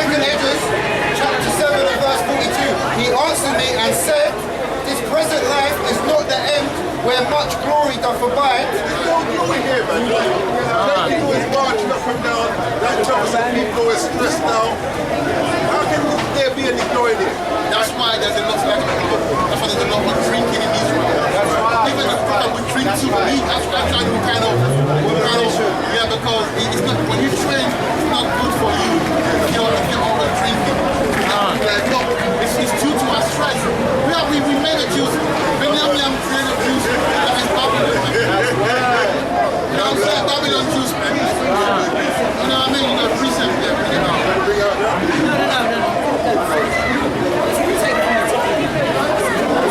Ezra chapter 7 and verse 42. He answered me and said, this present life is not the end where much glory doth abide. There's no glory here, man. That people is marching up and down. That troublesome people is stressed out. How can there be any glory there? That's why there's a lot of drinking in Israel. Even the fact that we drink too much, that's why I'm trying to kind of, yeah, because it's not, when you train, it's not good for you if you're always drinking. Like, look, it's due to our stress. We made a juice. Benjamin created a juice that is Babylon. You know what I'm saying? Babylon juice, man. You know what I mean? You got precept there.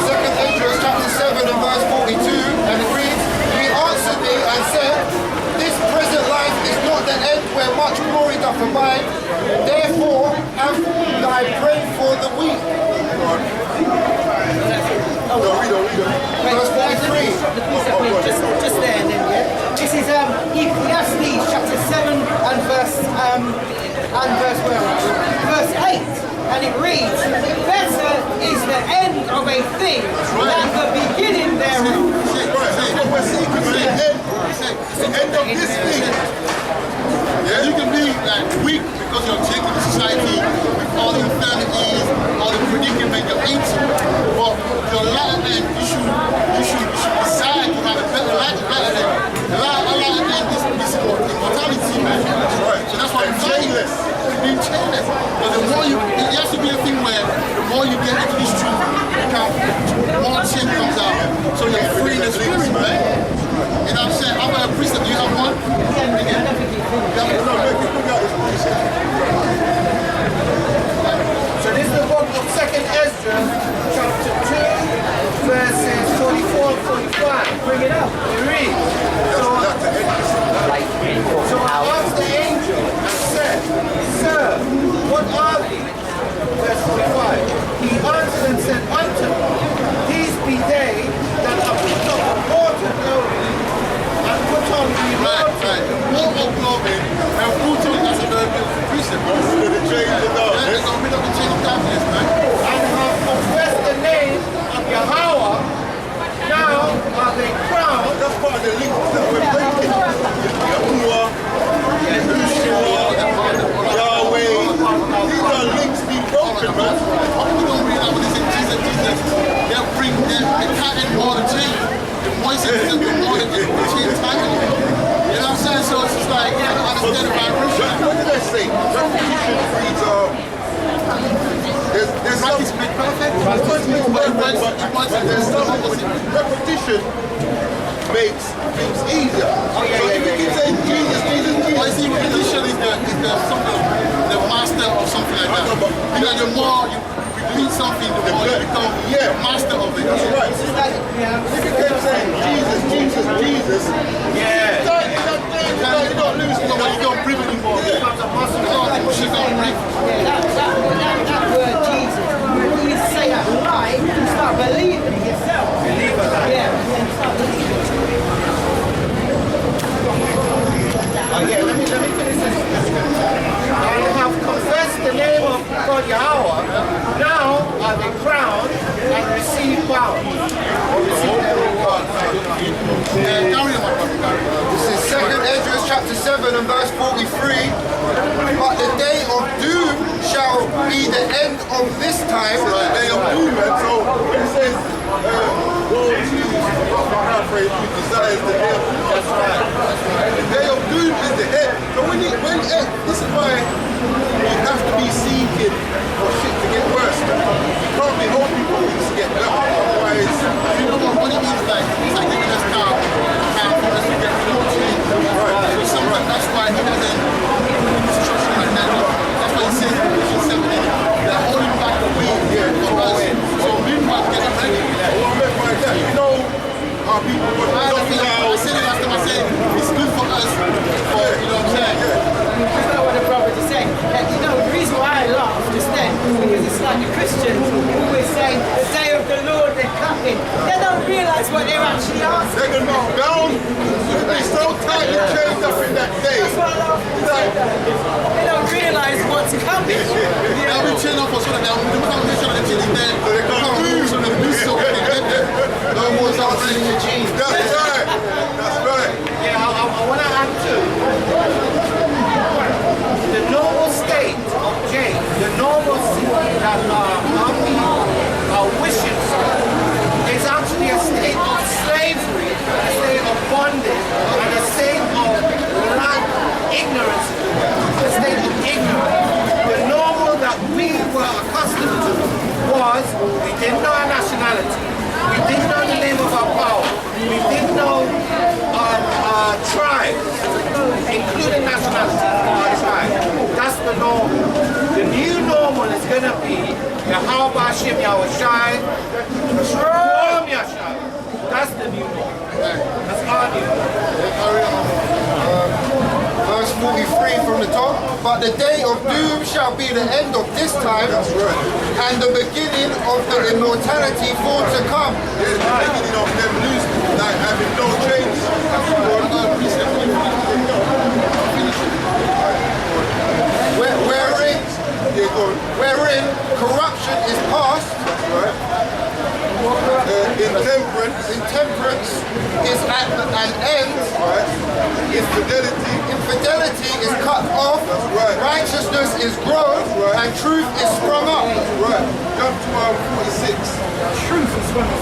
Second Ezra chapter 7 and verse 42, and it reads, he answered me and said, this present life is not the end where much glory doth abide, therefore have I prayed for the weak. Verse 43. Just there and then, yeah. This is Ecclesiastes chapter 7 and verse 8. And it reads, better is the end of a thing than the beginning thereof. end of this thing. Yeah, you can be like weak because you're taking the society with all the infirmities, all the predicament you're into. But your latter end, you should decide to have a better life rather than this immortality, man. That's right. So that's why I'm chainless. Being chainless. But the more it has to be a thing where the more you get into this truth, more sin comes out. So you're free in the spirit, right? You know what I'm saying? I'm a priest. Do you have one? So this is the book of 2nd Ezra, chapter 2, verses 44 and 45. Bring it up. It reads. So I asked the angel and said, Sir, what are these? Verse 45. He answered and said unto me, These be they that are put on the mortal clothing and put on the Right. Mortal clothing and put on as a very beautiful precept. The chains of darkness. They're going to rid of the chain of darkness, man. and have confessed the name of Yahweh. Now are they crowned. That's part of the link that we're breaking. Yahuwah, Yahweh. These are links being broken, man. People don't realize when they say Jesus, they'll bring the cat in more the chain. The more you say Jesus, the more the chain tighten. You know what I'm saying? So it's just like, you gotta understand the vibration. What did I say? Repetition breeds there's Practice make perfect. repetition makes things easier. So if you keep saying Jesus, Well, you see, repetition is the master of something like that. You know, the more you repeat something, the more you become the master of it. that's right. If you keep saying Jesus, you're not losing So when you don't breathe anymore, it becomes a muscle. You don't breathe. That word Jesus, when you say that right, you start believing in yourself. Yeah, you start believing. Let me finish this. And have confessed the name of God Yahweh. Now are they crowned and receive power. Receive their reward. Carry on, my brother. This is 2nd Ezra chapter 7 and verse 43. But the day of doom shall be the end of this time. day of doom, man. So when it says, Lord Jesus, paraphrase, who desires the day of doom. That's right. The day of doom is the end. So this is why you have to be seeking for shit to get worse. You can't be hoping for things to get better. Otherwise, You know what it means like? It's like giving us time for us to get rid of the chain. So sometimes that's why he doesn't instruction like that. That's why he says in 7 they're holding back the way for us. So meanwhile, get ready. you know how people would I said it last time, I said it's good for us, for, you know what I'm saying? That's not what the prophet is saying. And you know, the reason why I laughed just then, because it's like the Christians who always say, the day of the Lord, they're coming. They don't realize what they're actually asking. they're going to be bound. They're going to be so tightly chained up in that day. That's what I laughed to say that. They don't realize what's coming. They'll be chained up for so that they'll make sure that the chain is there. So they can't move. So they do so they can get there. No more something in your jeans. That's right. That's right. Yeah, I want to add to the normal state of Jane, the normal state that our people are wishing for, is actually a state of slavery, a state of bondage, and a state of lack, ignorance, a state of ignorance. The normal that we were accustomed to was we didn't know our nationality, we didn't know the name of our power, we didn't know our tribes, including nationality, our tribe. That's the normal. The new normal is going to be Yahweh Hashem Yahweh Shai, Shalom Yashai. That's the new normal. That's our new normal. Verse 43 from the top. But the day of doom shall be the end of this time, and the beginning of the immortality for to come. There's the beginning of them losing, like having no change. Wherein corruption is past, Intemperance. intemperance is at an end. Infidelity is cut off. Righteousness is grown, and truth is sprung up. Jump to 46.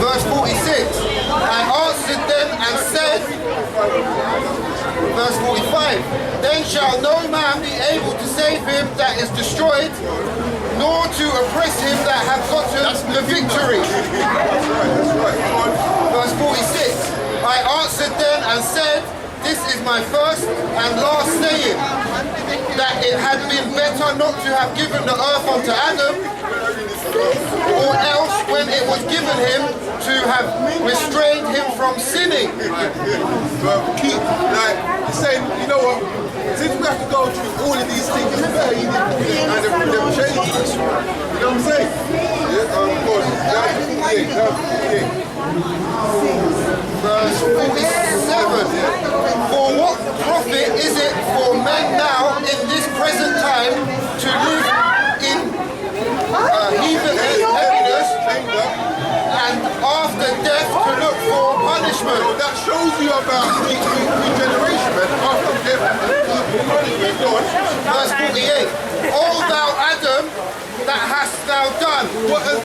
Verse 46. I answered them and said, verse 45, then shall no man be able to save him that is destroyed, nor to oppress him that hath gotten the victory. Verse 46, I answered them and said, this is my first and last saying, that it had been better not to have given the earth unto Adam, or else when it was given him to have restrained him from sinning. But keep, like, saying, you know what, since we have to go through all of these things, and them changes, you know what I'm saying? Yeah, of course, Verse 47. For what profit is it for men now in this present time to live in heaviness and after death to look for punishment? So that shows you about regeneration, man. After death, punishment. Go on. Verse 48. O thou Adam, that hast thou done? What has